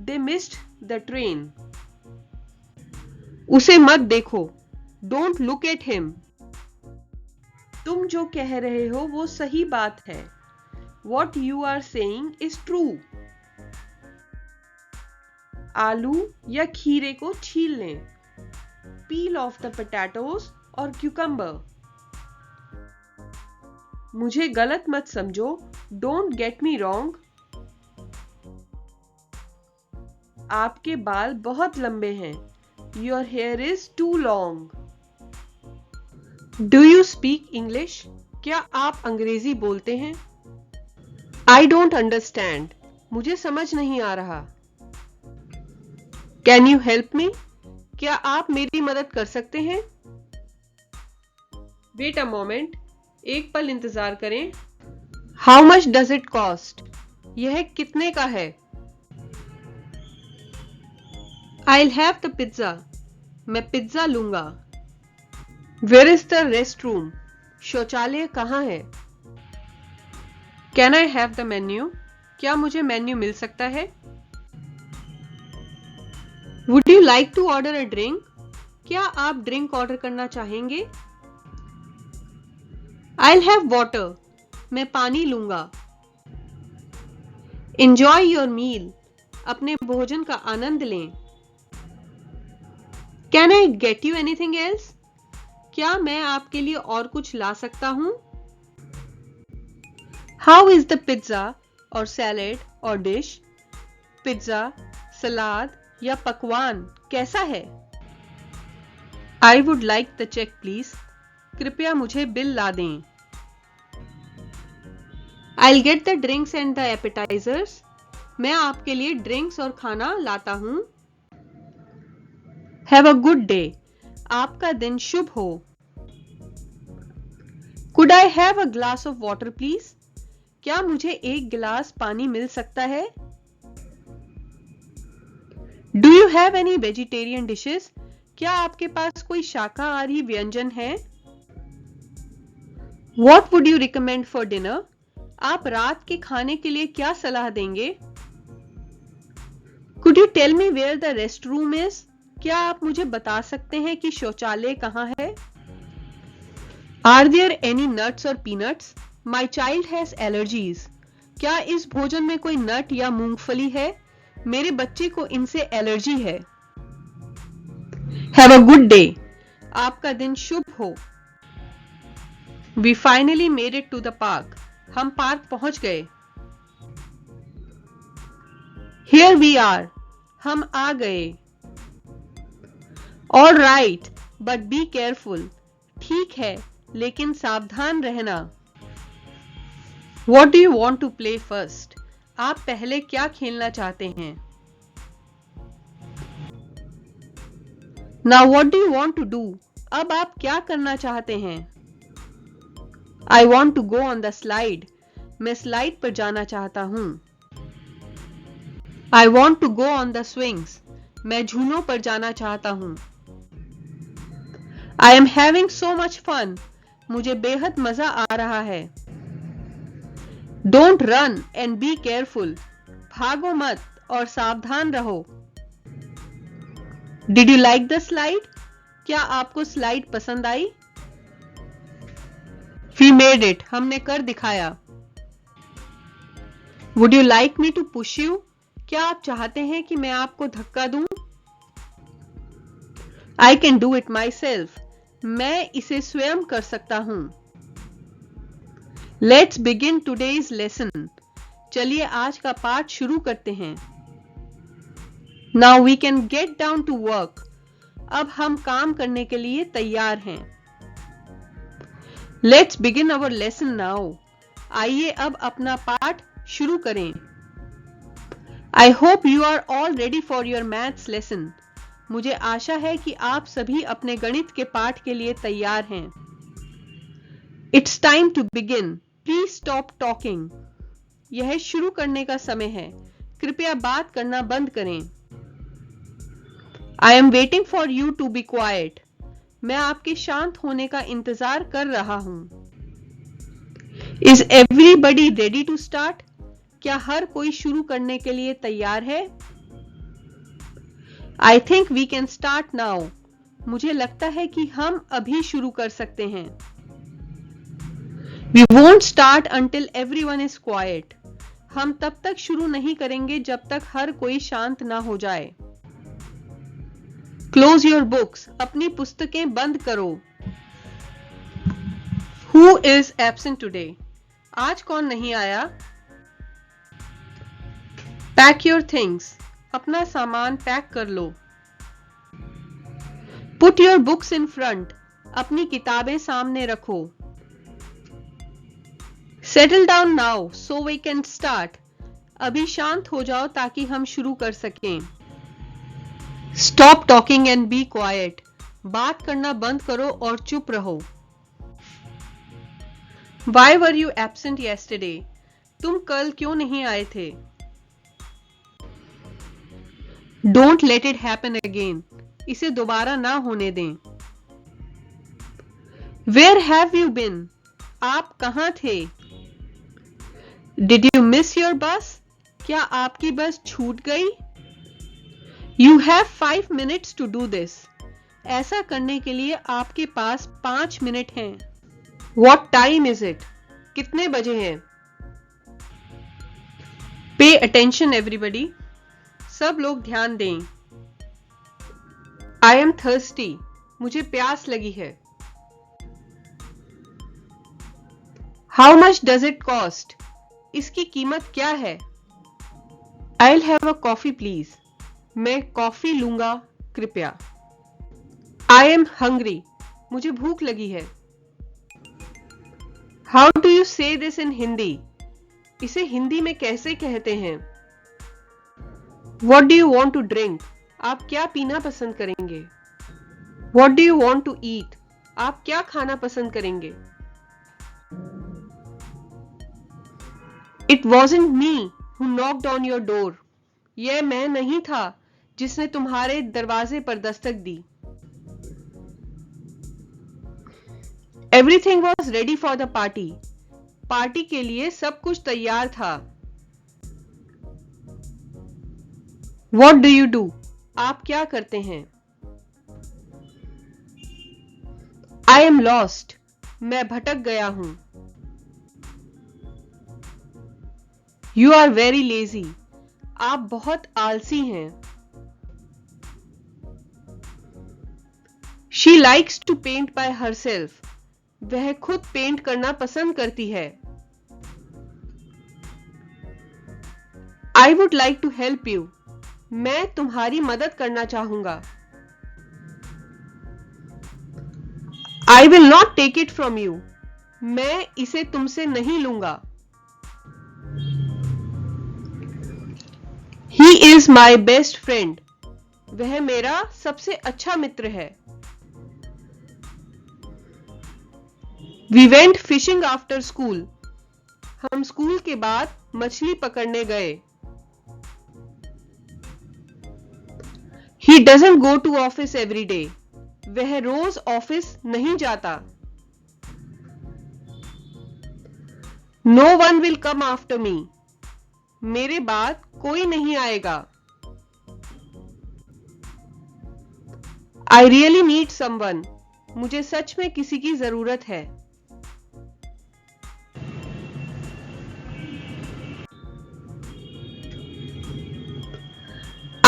They missed the train. उसे मत देखो. Don't look at him. तुम जो कह रहे हो वो सही बात है. What you are saying is true. आलू या खीरे को छील लें. Peel off the potatoes or cucumber. मुझे गलत मत समझो. Don't get me wrong. आपके बाल बहुत लंबे हैं. Your hair is too long. Do you speak English? क्या आप अंग्रेजी बोलते हैं? I don't understand. मुझे समझ नहीं आ रहा. Can you help me? क्या आप मेरी मदद कर सकते हैं? Wait a moment. एक पल इंतजार करें. How much does it cost? यह कितने का है? I'll have the pizza. मैं पिज्जा लूंगा. Where is the restroom? शौचालय कहाँ है? Can I have the menu? क्या मुझे मेन्यू मिल सकता है? Would you like to order a drink? क्या आप ड्रिंक ऑर्डर करना चाहेंगे? I'll have water. मैं पानी लूंगा. Enjoy your meal. अपने भोजन का आनंद लें. Can I get you anything else? क्या मैं आपके लिए और कुछ ला सकता हूं? How is the pizza or salad or dish? Pizza, salad या पकवान कैसा है? I would like the check please. कृपया मुझे बिल ला दें। I'll get the drinks and the appetizers. मैं आपके लिए ड्रिंक्स और खाना लाता हूँ। Have a good day. आपका दिन शुभ हो। Could I have a glass of water, please? क्या मुझे एक गिलास पानी मिल सकता है? Do you have any vegetarian dishes? क्या आपके पास कोई शाकाहारी व्यंजन है? What would you recommend for dinner? आप रात के खाने के लिए क्या सलाह देंगे? Could you tell me where the restroom is? क्या आप मुझे बता सकते हैं कि शौचालय कहाँ है? Are there any nuts or peanuts? My child has allergies. क्या इस भोजन में कोई नट या मूंगफली है? मेरे बच्चे को इनसे एलर्जी है। Have a good day. आपका दिन शुभ हो। We finally made it to the park. हम पार्क पहुंच गए। Here we are. हम आ गए। All right, but be careful. ठीक है, लेकिन सावधान रहना। What do you want to play first? आप पहले क्या खेलना चाहते हैं? Now what do you want to do? अब आप क्या करना चाहते हैं? I want to go on the slide. मैं स्लाइड पर जाना चाहता हूँ। I want to go on the swings. मैं झूलों पर जाना चाहता हूँ। I am having so much fun. मुझे बेहद मजा आ रहा है। Don't run and be careful. भागो मत और सावधान रहो। Did you like the slide? क्या आपको स्लाइड पसंद आई? We made it. हमने कर दिखाया। Would you like me to push you? क्या आप चाहते हैं कि मैं आपको धक्का दूं? I can do it myself. मैं इसे स्वयं कर सकता हूं। Let's begin today's lesson. चलिए आज का पाठ शुरू करते हैं। Now we can get down to work. अब हम काम करने के लिए तैयार हैं। Let's begin our lesson now. आइए अब अपना पाठ शुरू करें। I hope you are all ready for your maths lesson. मुझे आशा है कि आप सभी अपने गणित के पाठ के लिए तैयार हैं। It's time to begin. Please stop talking. यह शुरू करने का समय है। कृपया बात करना बंद करें। I am waiting for you to be quiet. मैं आपके शांत होने का इंतजार कर रहा हूं। Is everybody ready to start? क्या हर कोई शुरू करने के लिए तैयार है? I think we can start now. मुझे लगता है कि हम अभी शुरू कर सकते हैं। We won't start until everyone is quiet. हम तब तक शुरू नहीं करेंगे जब तक हर कोई शांत ना हो जाए। Close your books. अपनी पुस्तकें बंद करो। Who is absent today? आज कौन नहीं आया? Pack your things. अपना सामान पैक कर लो। Put your books in front. अपनी किताबें सामने रखो। Settle down now so we can start. अभी शांत हो जाओ ताकि हम शुरू कर सकें। Stop talking and be quiet. बात करना बंद करो और चुप रहो। Why were you absent yesterday? तुम कल क्यों नहीं आए थे? Don't let it happen again. इसे दोबारा ना होने दें। Where have you been? आप कहाँ थे? Did you miss your bus? क्या आपकी बस छूट गई? You have 5 minutes to do this. ऐसा करने के लिए आपके पास 5 मिनट हैं। What time is it? कितने बजे हैं? Pay attention everybody. सब लोग ध्यान दें। I am thirsty. मुझे प्यास लगी है। How much does it cost? इसकी कीमत क्या है? I'll have a coffee please. मैं कॉफी लूंगा कृपया। I am hungry. मुझे भूख लगी है। हाउ डू यू से दिस इन हिंदी? इसे हिंदी में कैसे कहते हैं? What do you want to drink? आप क्या पीना पसंद करेंगे? What do you want to eat? आप क्या खाना पसंद करेंगे? It wasn't me who knocked on your door. यह मैं नहीं था जिसने तुम्हारे दरवाजे पर दस्तक दी. Everything was ready for the party. Party के लिए सब कुछ तैयार था. What do you do? आप क्या करते हैं? I am lost. मैं भटक गया हूं. You are very lazy. आप बहुत आलसी हैं. She likes to paint by herself. वह खुद पेंट करना पसंद करती है. I would like to help you. मैं तुम्हारी मदद करना चाहूंगा. I will not take it from you. मैं इसे तुमसे नहीं लूंगा. He is my best friend. वह मेरा सबसे अच्छा मित्र है. We went fishing after school. हम स्कूल के बाद मछली पकड़ने गए. He doesn't go to office every day. वह रोज ऑफिस नहीं जाता. No one will come after me. मेरे बाद कोई नहीं आएगा. I really need someone. मुझे सच में किसी की जरूरत है.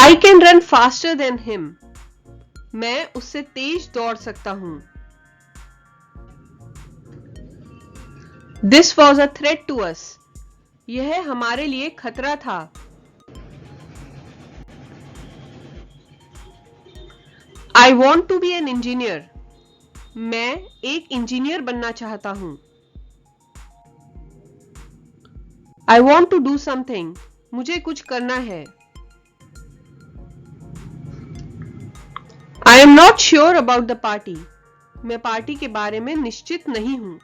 I can run faster than him. मैं उससे तेज दौड़ सकता हूं. This was a threat to us. यह हमारे लिए खतरा था. I want to be an engineer. मैं एक इंजीनियर बनना चाहता हूं. I want to do something. मुझे कुछ करना है. I am not sure about the party. मैं पार्टी के बारे में निश्चित नहीं हूं.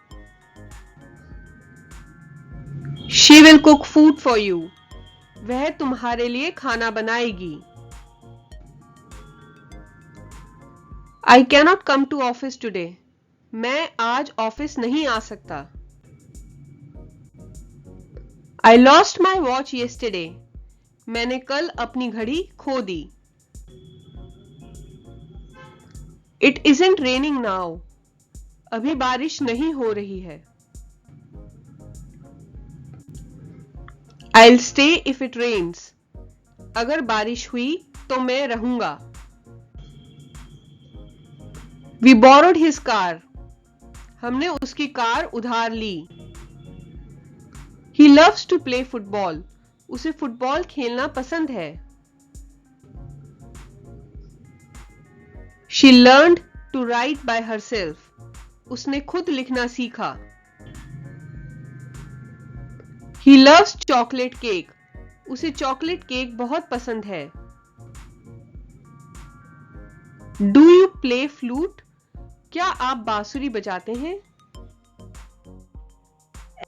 She will cook food for you. वह तुम्हारे लिए खाना बनाएगी. I cannot come to office today. मैं आज ऑफिस नहीं आ सकता. I lost my watch yesterday. मैंने कल अपनी घड़ी खो दी. It isn't raining now. अभी बारिश नहीं हो रही है. I'll stay if it rains. अगर बारिश हुई तो मैं रहूंगा. We borrowed his car. हमने उसकी कार उधार ली. He loves to play football. उसे फुटबॉल खेलना पसंद है. She learned to write by herself. उसने खुद लिखना सीखा. He loves chocolate cake. उसे चॉकलेट केक बहुत पसंद है. Do you play flute? क्या आप बांसुरी बजाते हैं?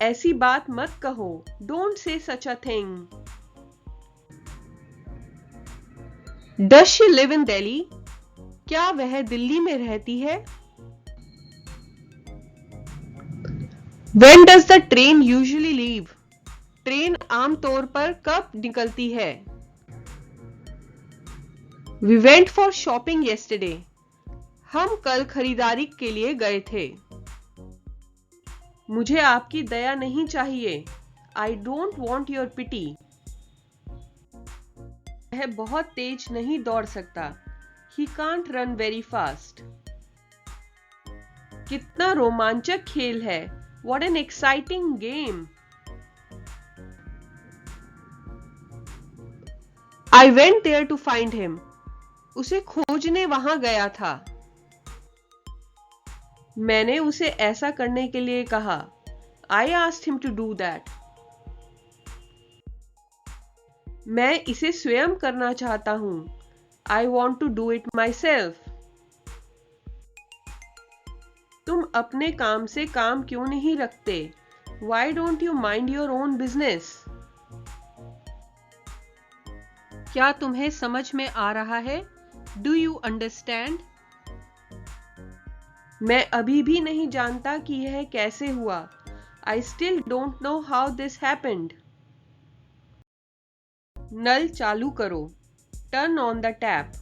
ऐसी बात मत कहो. Don't say such a thing. Does she live in Delhi? क्या वह दिल्ली में रहती है? When does the train usually leave? Train आमतौर पर कब निकलती है? We went for shopping yesterday. हम कल खरीदारी के लिए गए थे. मुझे आपकी दया नहीं चाहिए. I don't want your pity. वह बहुत तेज नहीं दौड़ सकता. He can't run very fast. कितना रोमांचक खेल है. What an exciting game. I went there to find him. उसे खोजने वहां गया था. मैंने उसे ऐसा करने के लिए कहा. I asked him to do that. मैं इसे स्वयं करना चाहता हूं. I want to do it myself. तुम अपने काम से काम क्यों नहीं रखते? Why don't you mind your own business? क्या तुम्हें समझ में आ रहा है? Do you understand? मैं अभी भी नहीं जानता कि यह कैसे हुआ. I still don't know how this happened. नल चालू करो. Turn on the tap.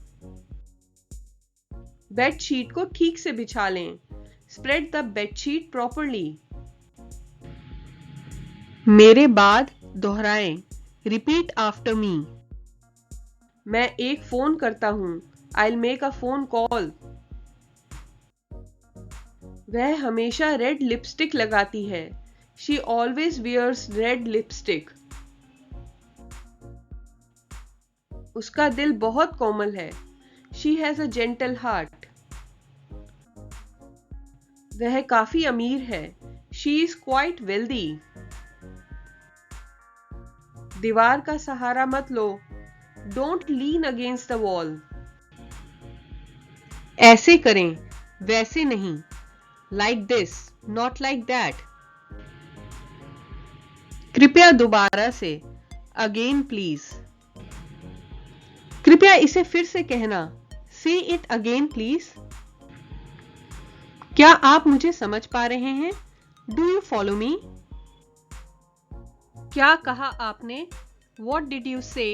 Bedsheet को ठीक से बिछा लें. Spread the bedsheet properly. मेरे बाद दोहराएं. Repeat after me. मैं एक फोन करता हूं. I'll make a phone call. वह हमेशा रेड लिपस्टिक लगाती है. She always wears red lipstick. उसका दिल बहुत कोमल है. She has a gentle heart. वह काफी अमीर है. She is quite wealthy. दीवार का सहारा मत लो. Don't lean against the wall. ऐसे करें, वैसे नहीं. Like this, not like that. कृपया दोबारा से. Again please. कृपया इसे फिर से कहना. Say it again please. क्या आप मुझे समझ पा रहे हैं? Do you follow me? क्या कहा आपने? What did you say?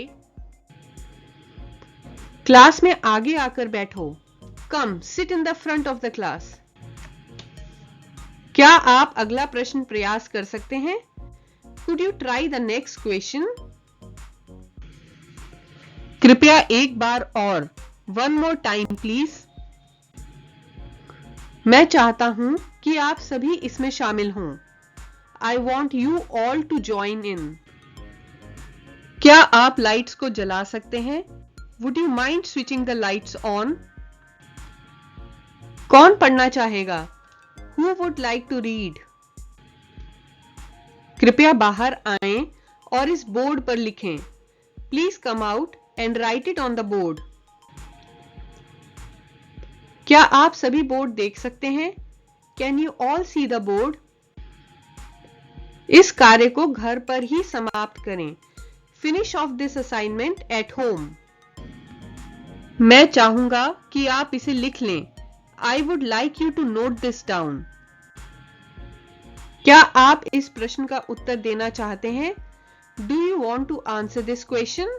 Class में आगे आकर बैठो. Come, sit in the front of the class. क्या आप अगला प्रश्न प्रयास कर सकते हैं? Could you try the next question? कृपया एक बार और. One more time, please. मैं चाहता हूं कि आप सभी इसमें शामिल हों. I want you all to join in. क्या आप लाइट्स को जला सकते हैं? Would you mind switching the lights on? कौन पढ़ना चाहेगा? Who would like to read? कृपया बाहर आएं और इस बोर्ड पर लिखें. Please come out and write it on the board. क्या आप सभी बोर्ड देख सकते हैं? Can you all see the board? इस कार्य को घर पर ही समाप्त करें. Finish off this assignment at home. मैं चाहूंगा कि आप इसे लिख लें. I would like you to note this down. क्या आप इस प्रश्न का उत्तर देना चाहते हैं? Do you want to answer this question?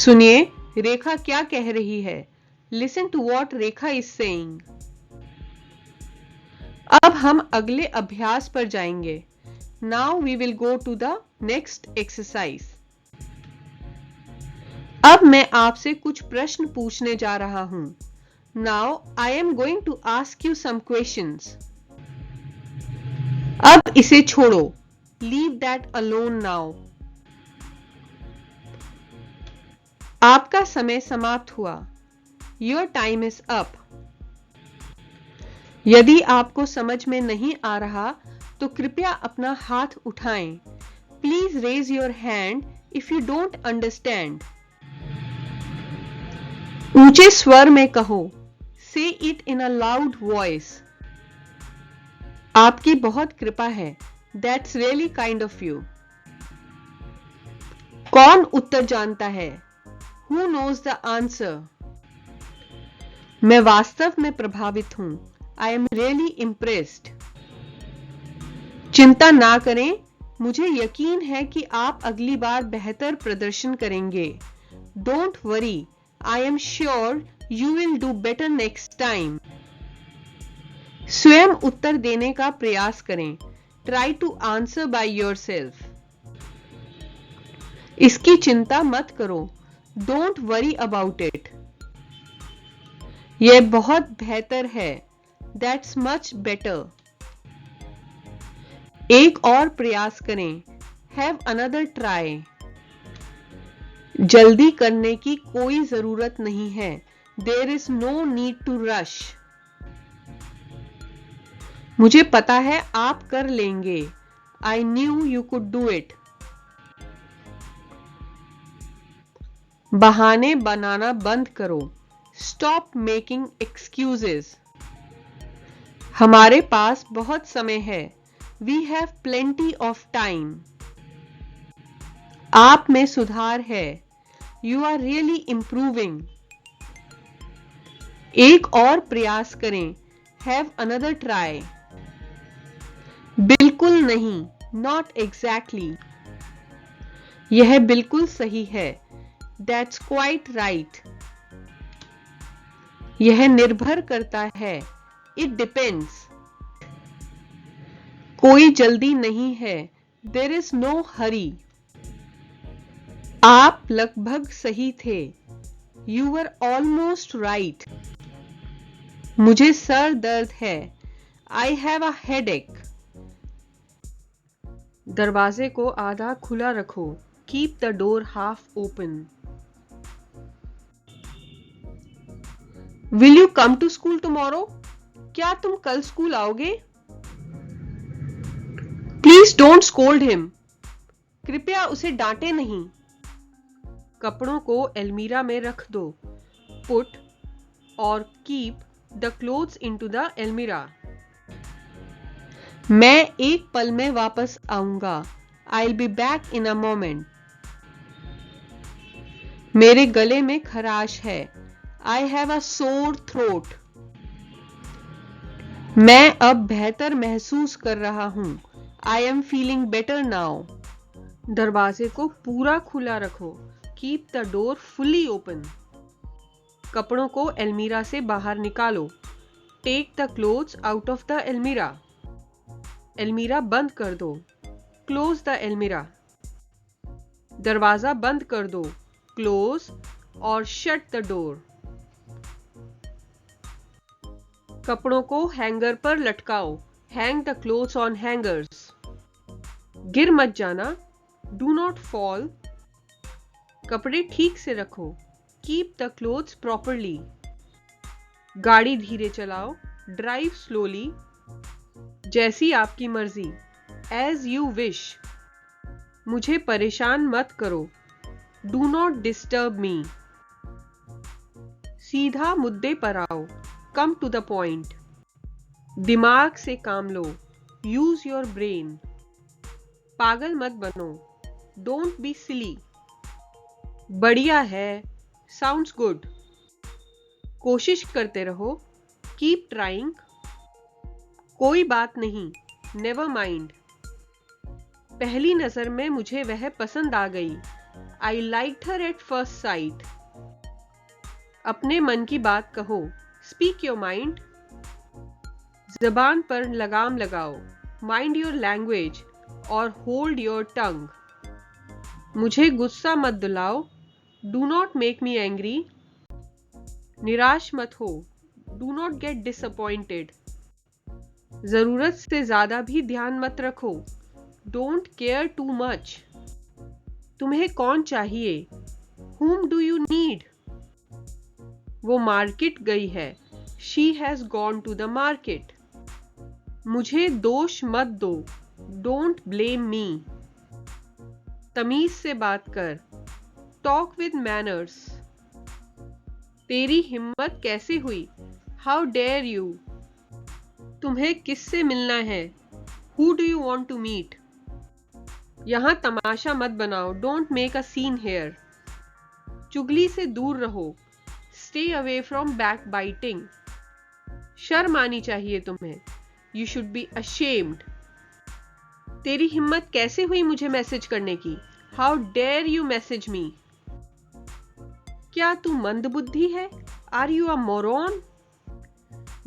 सुनिए, रेखा क्या कह रही है. Listen to what Rekha is saying. अब हम अगले अभ्यास पर जाएंगे. Now we will go to the next exercise. अब मैं आपसे कुछ प्रश्न पूछने जा रहा हूं. Now I am going to ask you some questions. अब इसे छोड़ो. Leave that alone now. आपका समय समाप्त हुआ. Your time is up. यदि आपको समझ में नहीं आ रहा तो कृपया अपना हाथ उठाएं. Please raise your hand if you don't understand. ऊंचे स्वर में कहो. Say it in a loud voice. आपकी बहुत कृपा है. That's really kind of you. कौन उत्तर जानता है? Who knows the answer? मैं वास्तव में प्रभावित हूं. I am really impressed. चिंता ना करें. मुझे यकीन है कि आप अगली बार बेहतर प्रदर्शन करेंगे. Don't worry. I am sure you will do better next time. स्वयं उत्तर देने का प्रयास करें. Try to answer by yourself. इसकी चिंता मत करो. Don't worry about it. यह बहुत बेहतर है. That's much better. एक और प्रयास करें. Have another try. जल्दी करने की कोई जरूरत नहीं है. There is no need to rush. मुझे पता है आप कर लेंगे। I knew you could do it. बहाने बनाना बंद करो। Stop making excuses. हमारे पास बहुत समय है। We have plenty of time. आप में सुधार है। You are really improving. एक और प्रयास करें। Have another try. बिल्कुल नहीं, not exactly. यह बिल्कुल सही है। That's quite right. यह निर्भर करता है। It depends. कोई जल्दी नहीं है। There is no hurry. आप लगभग सही थे। You were almost right. मुझे सर दर्द है। I have a headache. दरवाजे को आधा खुला रखो। Keep the door half open. Will you come to school tomorrow? क्या तुम कल स्कूल आओगे? Please don't scold him. कृपया उसे डांटे नहीं। कपड़ों को अलमीरा में रख दो। Put और keep the clothes into the almirah. मैं एक पल में वापस आऊंगा। I'll be back in a moment. मेरे गले में खराश है। I have a sore throat. मैं अब बेहतर महसूस कर रहा हूं। I am feeling better now. दरवाजे को पूरा खुला रखो। Keep the door fully open. कपड़ों को अलमीरा से बाहर निकालो। Take the clothes out of the almirah. अलमीरा बंद कर दो। Close the almirah. दरवाजा बंद कर दो। Close और shut the door. कपड़ों को हैंगर पर लटकाओ। Hang the clothes on hangers. गिर मत जाना। Do not fall. कपड़े ठीक से रखो। Keep the clothes properly. गाड़ी धीरे चलाओ। Drive slowly. जैसी आपकी मर्जी। As you wish. मुझे परेशान मत करो। Do not disturb me. सीधा मुद्दे पर आओ। Come to the point. दिमाग से काम लो। Use your brain. पागल मत बनो। Don't be silly. बढ़िया है। Sounds good. कोशिश करते रहो। Keep trying. कोई बात नहीं। Never mind. पहली नजर में मुझे वह पसंद आ गई। I liked her at first sight. अपने मन की बात कहो। Speak your mind. ज़बान पर लगाम लगाओ। Mind your language और hold your tongue. मुझे गुस्सा मत दिलाओ। Do not make me angry. निराश मत हो। Do not get disappointed. जरूरत से ज्यादा भी ध्यान मत रखो। Don't care too much. तुम्हें कौन चाहिए? Whom do you need? वो मार्केट गई है। She has gone to the market. मुझे दोष मत दो। Don't blame me. तमीज से बात कर। Talk with manners. तेरी हिम्मत कैसे हुई? How dare you? तुम्हें किससे मिलना है? Who do you want to meet? यहाँ तमाशा मत बनाओ। Don't make a scene here. चुगली से दूर रहो। Stay away from backbiting. शर्म आनी चाहिए तुम्हें। You should be ashamed. तेरी हिम्मत कैसे हुई मुझे मैसेज करने की? How dare you message me? क्या तू मंदबुद्धि है? Are you a moron?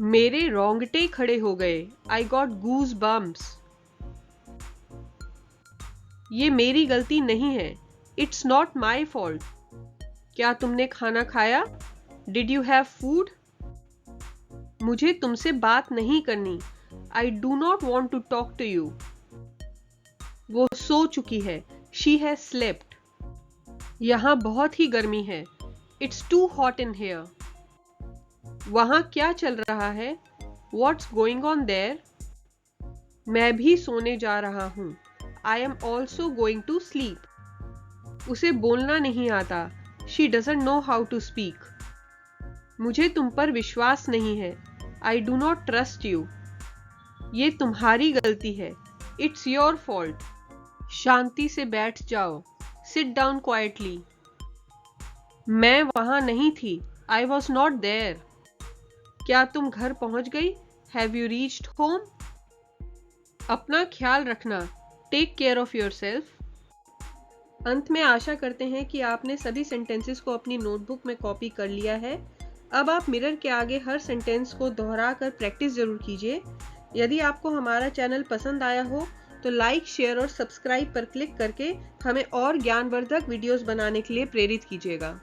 मेरे रोंगटे खड़े हो गए। I got goosebumps. ये मेरी गलती नहीं है। It's not my fault. क्या तुमने खाना खाया? Did you have food? मुझे तुमसे बात नहीं करनी। I do not want to talk to you. वो सो चुकी है। She has slept. यहाँ बहुत ही गर्मी है। It's too hot in here. वहाँ क्या चल रहा है? What's going on there? मैं भी सोने जा रहा हूँ। I am also going to sleep. उसे बोलना नहीं आता। She doesn't know how to speak. मुझे तुम पर विश्वास नहीं है। I do not trust you. ये तुम्हारी गलती है। It's your fault. शांति से बैठ जाओ। Sit down quietly. मैं वहां नहीं थी। I was not there. क्या तुम घर पहुंच गई? Have you reached home? अपना ख्याल रखना। Take care of yourself. अंत में आशा करते हैं कि आपने सभी सेंटेंसेस को अपनी नोटबुक में कॉपी कर लिया है। अब आप मिरर के आगे हर सेंटेंस को दोहरा कर प्रैक्टिस जरूर कीजिए। यदि आपको हमारा चैनल पसंद आया हो तो लाइक, शेयर और सब्सक्राइब पर क्लिक करके हमें और ज्ञानवर्धक वीडियोस बनाने के लिए प्रेरित कीजिएगा।